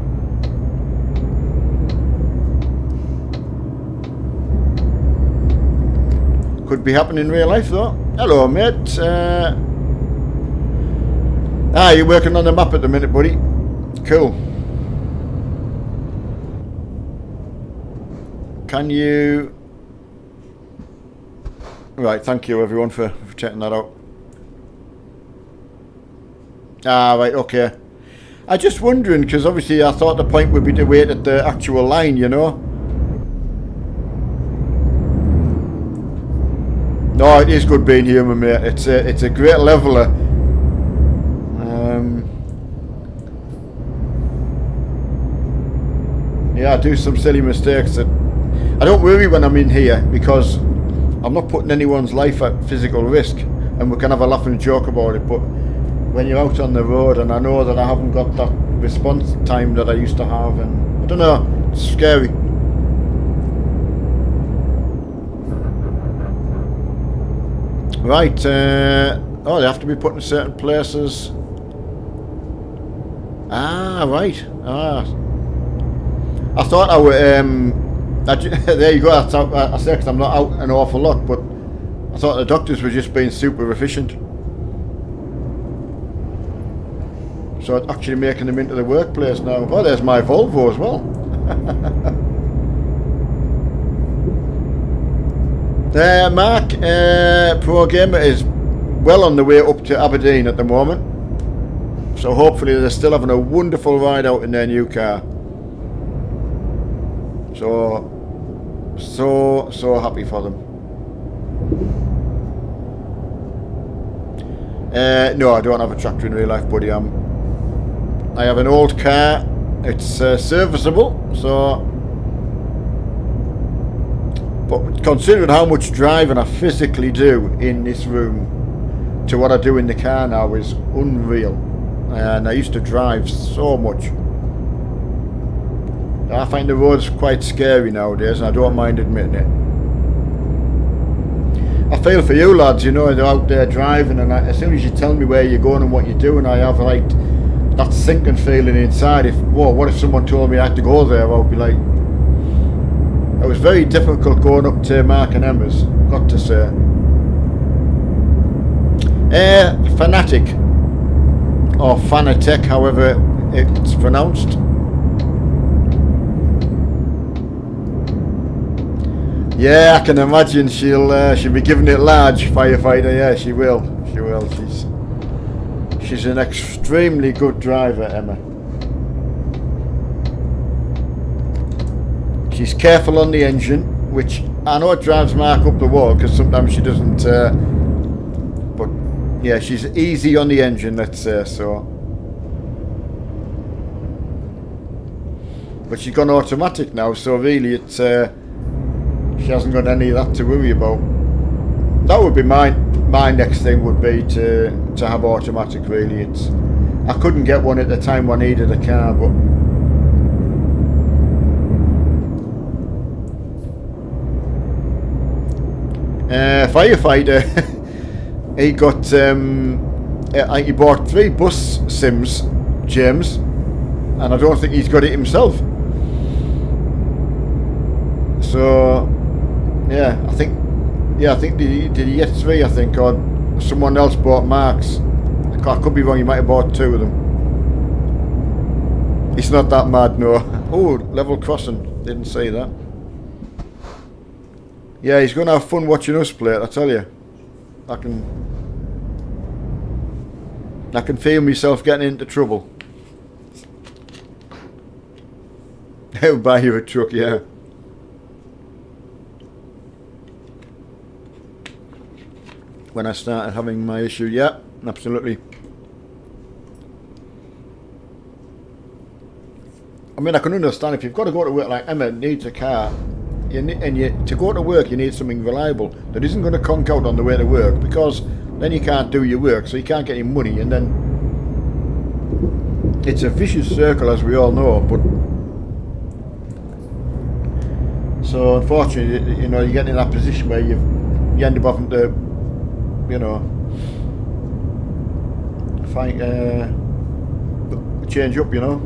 Could be happening in real life, though. Hello, mate. You're working on the map at the minute, buddy. Cool. Can you... Right, thank you everyone for checking that out. Ah, right, okay. I'm just wondering, because obviously I thought the point would be to wait at the actual line, you know? No, it is good being human, mate. It's a great leveler. Yeah, I do some silly mistakes that I don't worry when I'm in here, because I'm not putting anyone's life at physical risk, and we can have a laugh and joke about it. But when you're out on the road, and I know that I haven't got that response time that I used to have, and I don't know, it's scary. Right, oh, they have to be put in certain places. Ah, right. Ah, I thought I would. There you go. I said because I'm not out an awful lot, but I thought the doctors were just being super efficient. So it's actually making them into the workplace now. Oh, there's my Volvo as well. Mark, Pro Gamer is well on the way up to Aberdeen at the moment. So hopefully they're still having a wonderful ride out in their new car. So happy for them. No, I don't have a tractor in real life, buddy. I have an old car. It's serviceable, so. But considering how much driving I physically do in this room to what I do in the car now is unreal. And I used to drive so much. I find the roads quite scary nowadays, and I don't mind admitting it. I feel for you lads, you know, they're out there driving, and as soon as you tell me where you're going and what you're doing, I have like that sinking feeling inside. Whoa, what if someone told me I had to go there? I would be like, it was very difficult going up to Mark and Emma's, got to say. Fanatic, or Fanatec, however it's pronounced. Yeah, I can imagine she'll be giving it large, firefighter. Yeah, she will. She will. She's an extremely good driver, Emma. She's careful on the engine, which I know it drives Mark up the wall because sometimes she doesn't. But yeah, she's easy on the engine, let's say so. But she's gone automatic now, so really it's. She hasn't got any of that to worry about. That would be my next thing would be to have automatic. Really, I couldn't get one at the time I needed a car, but firefighter. He got he bought 3 bus sims, James, and I don't think he's got it himself. So. Yeah, I think did he get 3? I think, or someone else bought Mark's. I could be wrong. He might have bought 2 of them. It's not that mad, no. Oh, level crossing. Didn't say that. Yeah, he's going to have fun watching us play it. I tell you, I can feel myself getting into trouble. He'll buy you a truck, yeah. When I started having my issue, yeah, absolutely. I mean, I can understand if you've got to go to work, like Emma needs a car, to go to work you need something reliable that isn't going to conk out on the way to work, because then you can't do your work, so you can't get any money, and then it's a vicious circle, as we all know. But so unfortunately, you know, you get in that position where you end up having to, you know, change up, you know.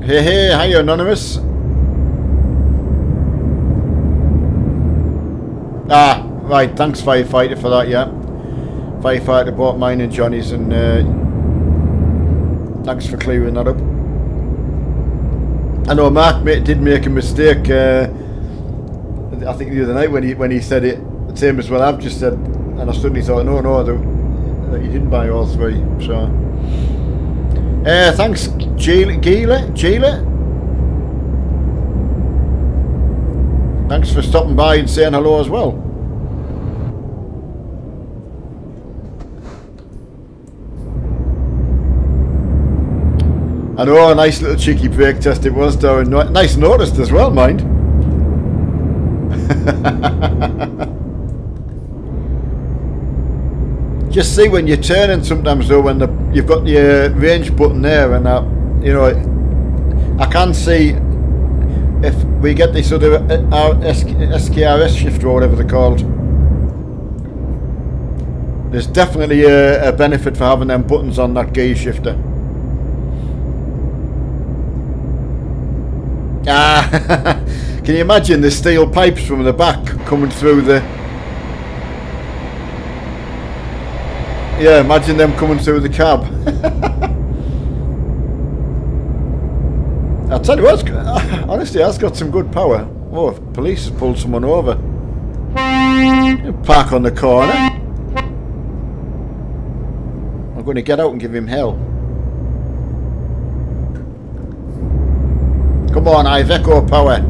Hey, hi Anonymous. Ah, right, thanks Firefighter for that, yeah. Firefighter bought mine and Johnny's, and Thanks for clearing that up. I know Mark did make a mistake. I think the other night when he said it, the same as what I've just said, and I suddenly thought, no, that you didn't buy all three. So, thanks, Gila. Thanks for stopping by and saying hello as well. I know, a nice little cheeky brake test it was, though, and nice noticed as well, mind. Just see when you're turning sometimes, though, when you've got the range button there, and you know, I can see if we get this sort of SKRS shifter or whatever they're called. There's definitely a benefit for having them buttons on that gear shifter. Can you imagine the steel pipes from the back coming through the... Yeah, imagine them coming through the cab. I'll tell you what, honestly, that's got some good power. Oh, police has pulled someone over. Park on the corner. I'm going to get out and give him hell. Come on, Iveco power.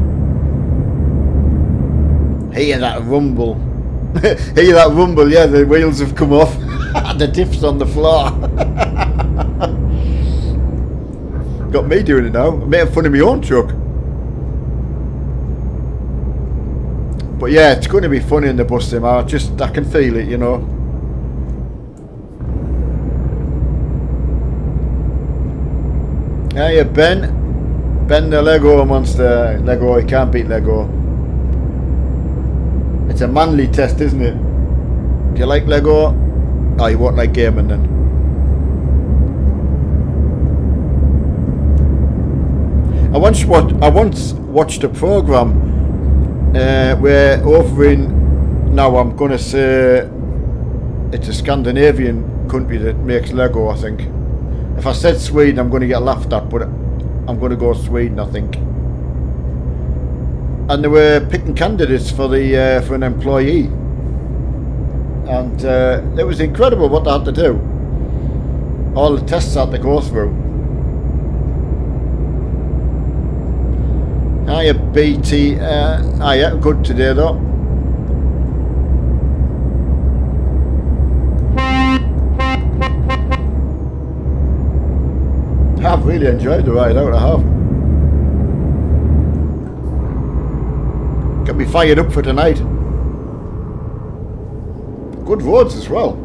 Hear that rumble. Hear that rumble, yeah, the wheels have come off. The diff's on the floor. Got me doing it now. I'm making fun of my own truck. But yeah, it's going to be funny in the bus sim. I can feel it, you know. Yeah, Ben the Lego monster. Lego, you can't beat Lego. It's a manly test, isn't it? Do you like Lego? Oh, you won't like gaming then. I once watched a program where over in, now I'm going to say it's a Scandinavian country that makes Lego, I think. If I said Sweden, I'm going to get laughed at, but I'm going to go Sweden, I think. And they were picking candidates for an employee, and it was incredible what they had to do. All the tests had to go through. Hiya BT, yeah, good today though. I've really enjoyed the ride out, I have. Got me fired up for tonight. Good roads as well.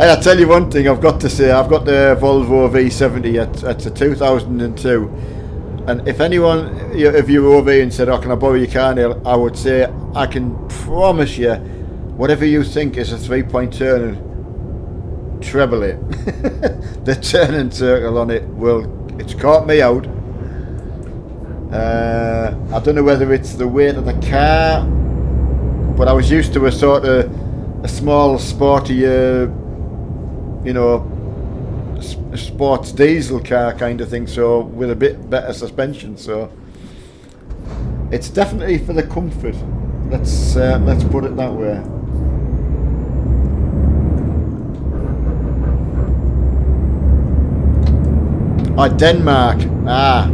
And I'll tell you one thing I've got to say, I've got the Volvo V70, it's a 2002, and if anyone of you were over here and said, oh, can I borrow your car, Neil, I would say, I can promise you, whatever you think is a 3-point turn, treble it. The turning circle on it it's caught me out. I don't know whether it's the weight of the car, but I was used to a sort of a small sporty you know, sports diesel car kind of thing, so with a bit better suspension, so it's definitely for the comfort. Let's put it that way. Oh, Denmark. Ah,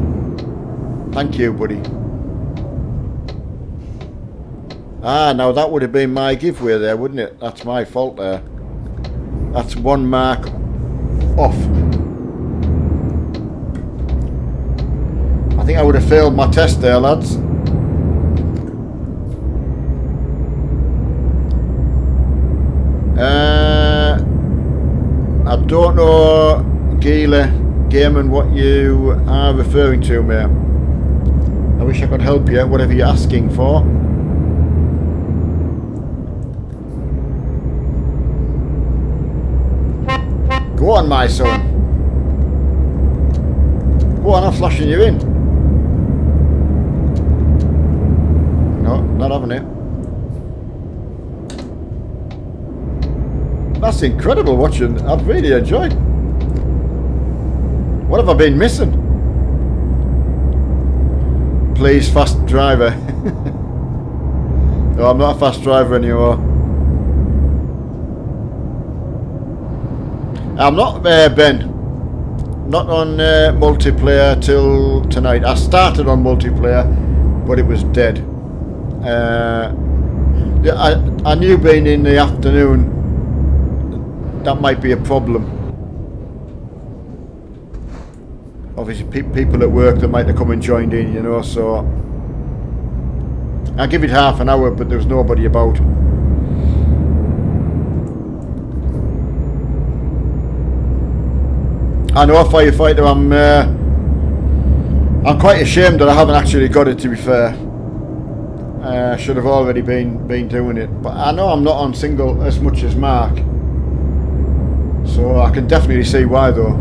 thank you, buddy. Ah, now that would have been my giveaway there, wouldn't it? That's my fault there. That's 1 mark off. I think I would have failed my test there, lads. I don't know, Gila Gaiman, what you are referring to, mate. I wish I could help you, whatever you're asking for. Go on, my son. Go on, I'm flashing you in. No, not having it. That's incredible watching. I've really enjoyed. What have I been missing? Please, fast driver. No, I'm not a fast driver anymore. I'm not Ben. Not on multiplayer till tonight. I started on multiplayer, but it was dead. I knew being in the afternoon that might be a problem. Obviously, people at work that might have come and joined in, you know. So I give it half an hour, but there was nobody about. I know, firefighter. I'm quite ashamed that I haven't actually got it. To be fair, I should have already been doing it. But I know I'm not on single as much as Mark, so I can definitely see why, though.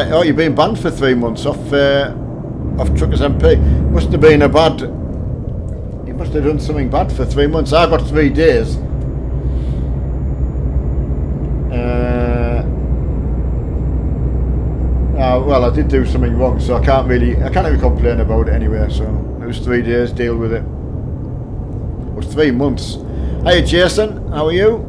Oh, you've been banned for 3 months off Truckers MP. Must have been a bad. You must have done something bad for 3 months. I got 3 days. Well, I did do something wrong, so I can't really complain about it anyway. So it was 3 days. Deal with it. It was 3 months. Hey, Jason, how are you?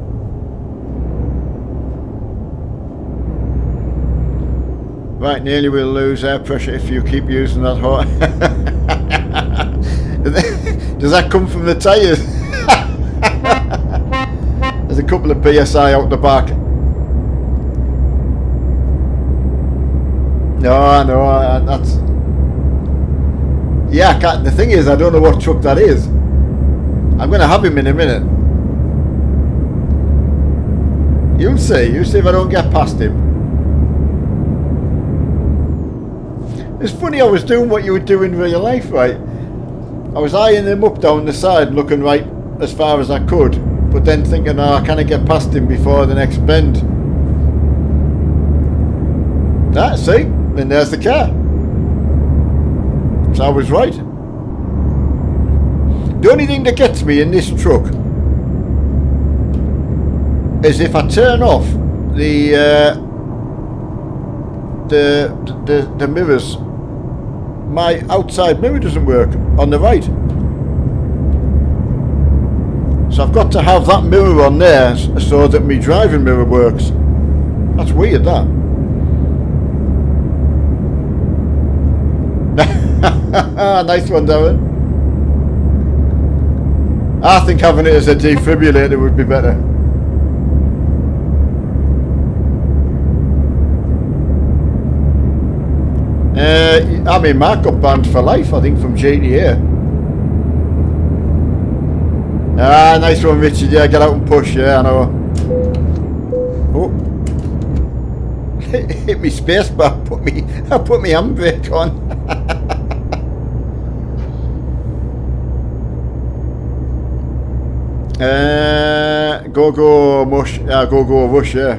Right, nearly we'll lose air pressure if you keep using that horse. Does that come from the tyres? There's a couple of PSI out the back. No, that's... Yeah, I can't... The thing is, I don't know what truck that is. I'm going to have him in a minute. You'll see if I don't get past him. It's funny, I was doing what you would do in real life, right? I was eyeing him up down the side, looking right as far as I could, but then thinking, oh, I can't get past him before the next bend. That, see? Then there's the car. So I was right. The only thing that gets me in this truck is if I turn off the mirrors. My outside mirror doesn't work on the right, so I've got to have that mirror on there so that my driving mirror works. That's weird, that. Nice one, Darren. I think having it as a defibrillator would be better. I mean, Mark got banned for life, I think, from GTA. Ah, nice one, Richard. Yeah, get out and push. Yeah, I know. Oh, hit me space bar. I put me handbrake on. Go mush. Go rush. Yeah.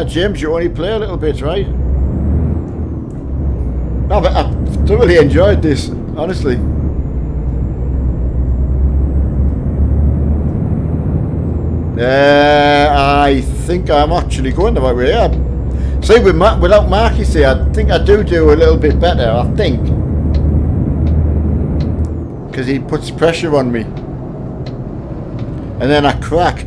James, you only play a little bit, right? No, but I thoroughly enjoyed this, honestly. I think I'm actually going the right way. Yeah. See, without Mark, you see, I think I do a little bit better, I think. Because he puts pressure on me. And then I crack.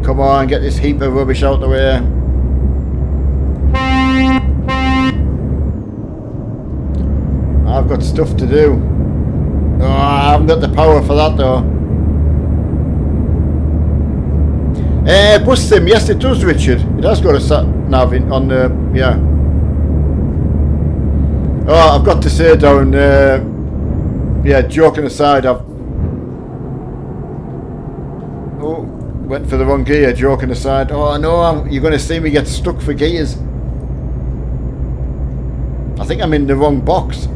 Come on, get this heap of rubbish out the way. I've got stuff to do. Oh, I haven't got the power for that though. Bus sim, yes it does, Richard. It has got a sat nav in on the, yeah. Oh, I've got to say, Darren, yeah, joking aside, went for the wrong gear, joking aside. Oh no, you're going to see me get stuck for gears. I think I'm in the wrong box.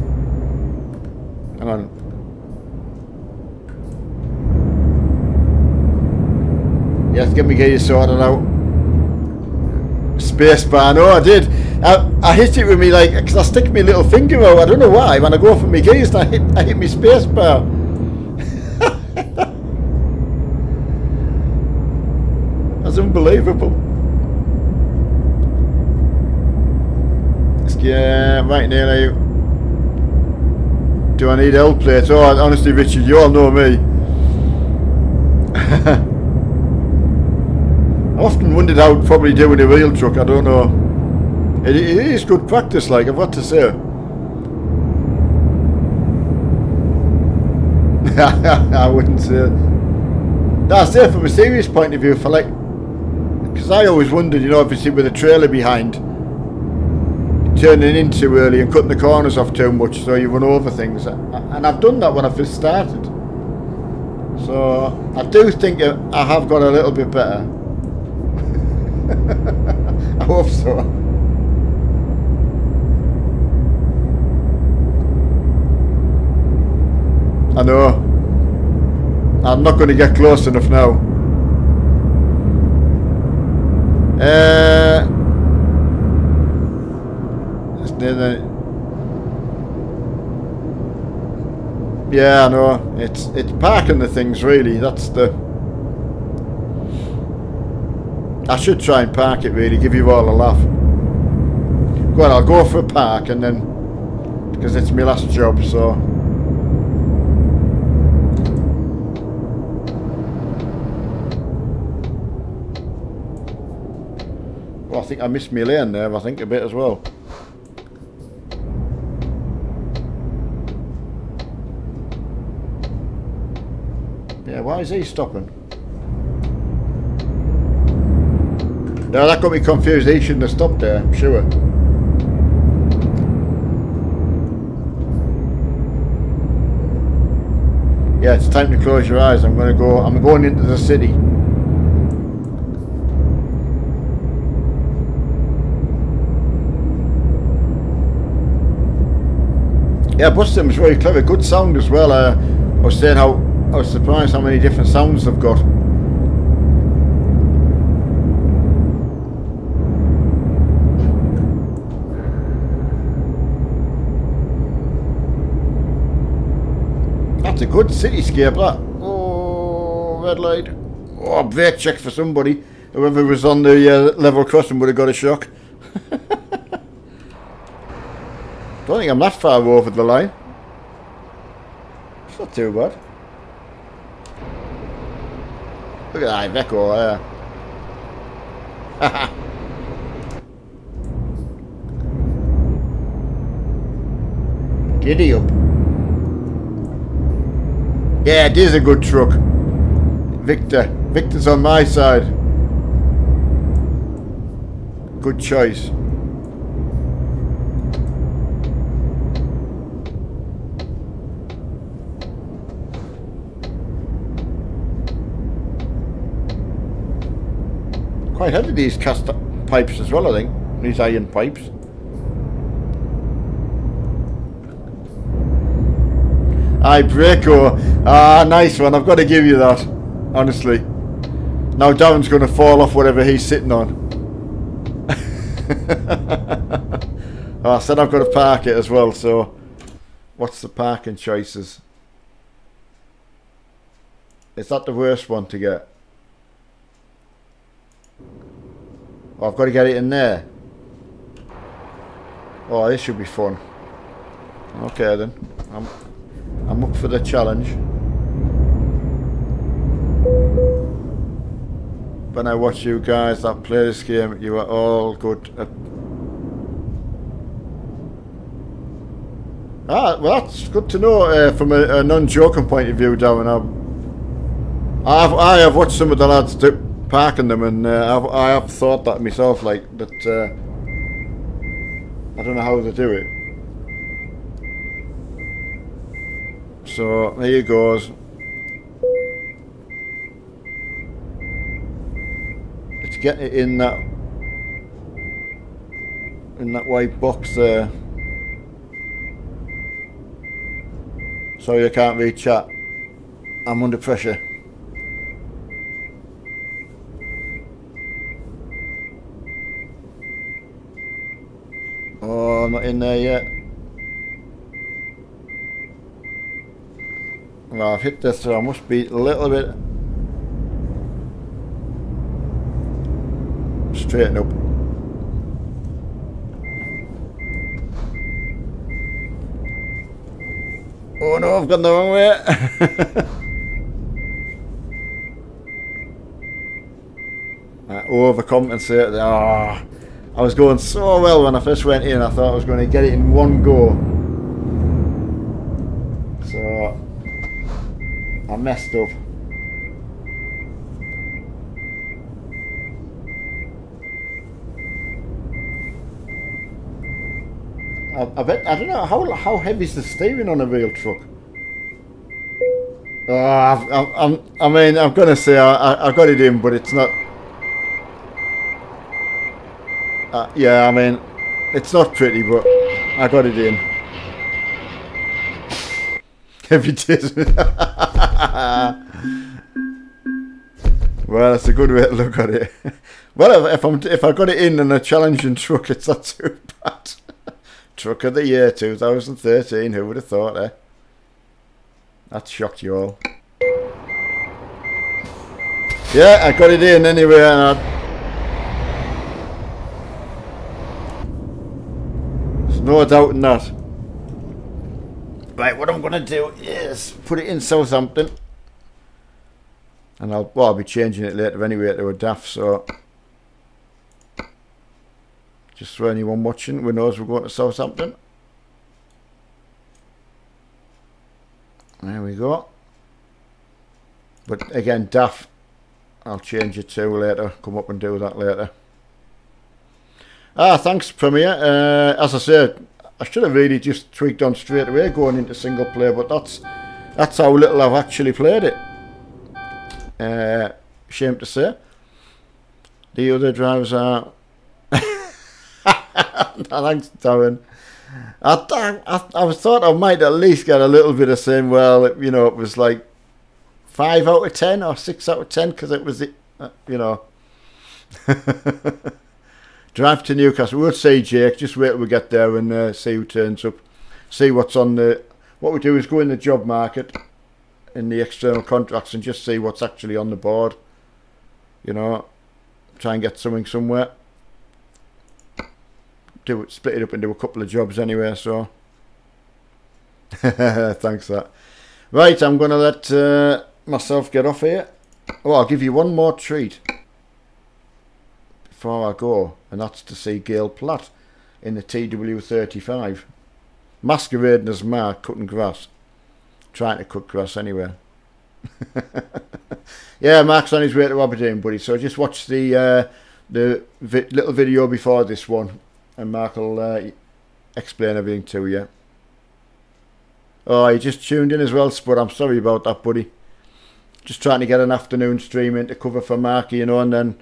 Hang on. Yes, get me gears sorted out. Spacebar, no, I did. I hit it with me like, because I stick my little finger out. I don't know why. When I go for my keys, I hit my space bar. That's unbelievable. Yeah, right nearly. Do I need L plates? Oh, honestly, Richard, you all know me. I often wondered how I'd probably do in a real truck. I don't know. It is good practice, like, I've got to say. I wouldn't say. No, I say from a serious point of view, for like, because I always wondered, you know, obviously with a trailer behind, turning in too early and cutting the corners off too much, so you run over things. And I've done that when I first started. So I do think I have got a little bit better. I hope so. I know. I'm not going to get close enough now. Yeah, I know. It's parking the things really. That's the. I should try and park it really. Give you all a laugh. Go on, I'll go for a park and then, because it's my last job, so. Well, I think I missed my lane there. I think a bit as well. Yeah, why is he stopping? No, that got me confused. He shouldn't have stopped there, I'm sure. Yeah, it's time to close your eyes. I'm going into the city. Yeah, bus system's very clever. Good sound as well. I was saying how I was surprised how many different sounds they've got. That's a good cityscape, that. Oh, red light. Oh, brake check for somebody. Whoever was on the level crossing would have got a shock. Don't think I'm that far over the line. It's not too bad. Look at that Iveco there. Giddy up. Yeah, it is a good truck. Victor's on my side. Good choice. Quite heavy, these cast pipes as well, I think. These iron pipes. Iveco. Ah, nice one. I've got to give you that. Honestly. Now Darren's going to fall off whatever he's sitting on. Oh, I said I've got to park it as well, so what's the parking choices? Is that the worst one to get? Oh, I've got to get it in there. Oh, this should be fun. Okay then. I'm up for the challenge. When I watch you guys that play this game, you are all good at... Ah, well, that's good to know from a non-joking point of view, Darren. I have watched some of the lads parking them, and I have thought that myself, like that. I don't know how they do it. So there he goes. Let's get it in that white box there. Sorry, I can't read chat. I'm under pressure. I'm not in there yet. Well, I've hit this, so I must be a little bit straighten up. Oh no, I've gone the wrong way. I overcompensated. Oh, I was going so well when I first went in. I thought I was going to get it in one go. So I messed up. I bet, I don't know, how heavy is the steering on a real truck? Oh, I mean, I'm going to say I got it in, but it's not... yeah, I mean, it's not pretty, but I got it in. Heavy days. Well, that's a good way to look at it. Well, if I got it in a challenging truck, it's not too bad. Truck of the year 2013, who would have thought, eh? That shocked you all. Yeah, I got it in anyway, and there's no doubt in that. Right, what I'm going to do is put it in Southampton. And I'll be changing it later anyway to a DAF, so... Just for anyone watching, we knows we're going to Southampton. There we go. But again, DAF, I'll change it to later. Come up and do that later. Thanks, Premier. As I said, I should have really just tweaked on straight away going into single player, but that's how little I've actually played it. Shame to say. The other drivers are... Thanks, Darren. I thought I might at least get a little bit of saying, well, you know, it was like 5 out of 10 or 6 out of 10 because it was, you know. Drive to Newcastle. We'll see, Jake. Just wait till we get there and see who turns up. See what's on the... What we do is go in the job market, in the external contracts, and just see what's actually on the board. You know, try and get something somewhere. Split it up into a couple of jobs anyway, so thanks for that. Right, I'm going to let myself get off here. Oh, I'll give you one more treat before I go, and that's to see Gail Platt in the TW35 masquerading as Mark cutting grass, trying to cut grass anyway. Yeah, Mark's on his way to Aberdeen, buddy, so just watch the little video before this one, and Mark will explain everything to you. Oh, you just tuned in as well, Spud. I'm sorry about that, buddy. Just trying to get an afternoon stream in to cover for Mark, you know, and then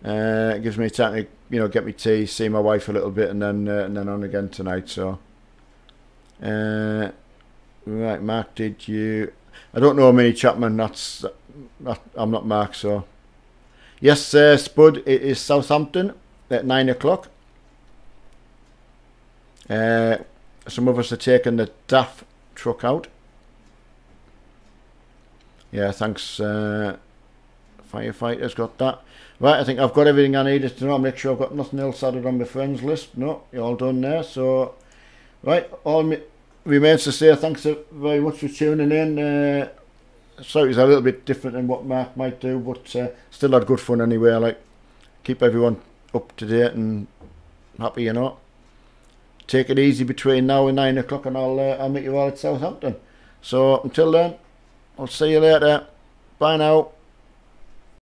it gives me time to, you know, get me tea, see my wife a little bit, and then on again tonight. So, right, Mark, did you? I don't know Minnie Chapman. I'm not Mark, so yes, Spud. It is Southampton at 9 o'clock. Some of us are taking the DAF truck out. Yeah, thanks, Firefighters, got that. Right, I think I've got everything I needed to know. Make sure I've got nothing else added on my friends list. No, you're all done there. So, right, all remains to say thanks very much for tuning in. Sorry, it's a little bit different than what Mark might do, but still had good fun anyway. I like keep everyone up to date and happy, you know. Take it easy between now and 9 o'clock, and I'll meet you all at Southampton. So until then, I'll see you later. Bye now.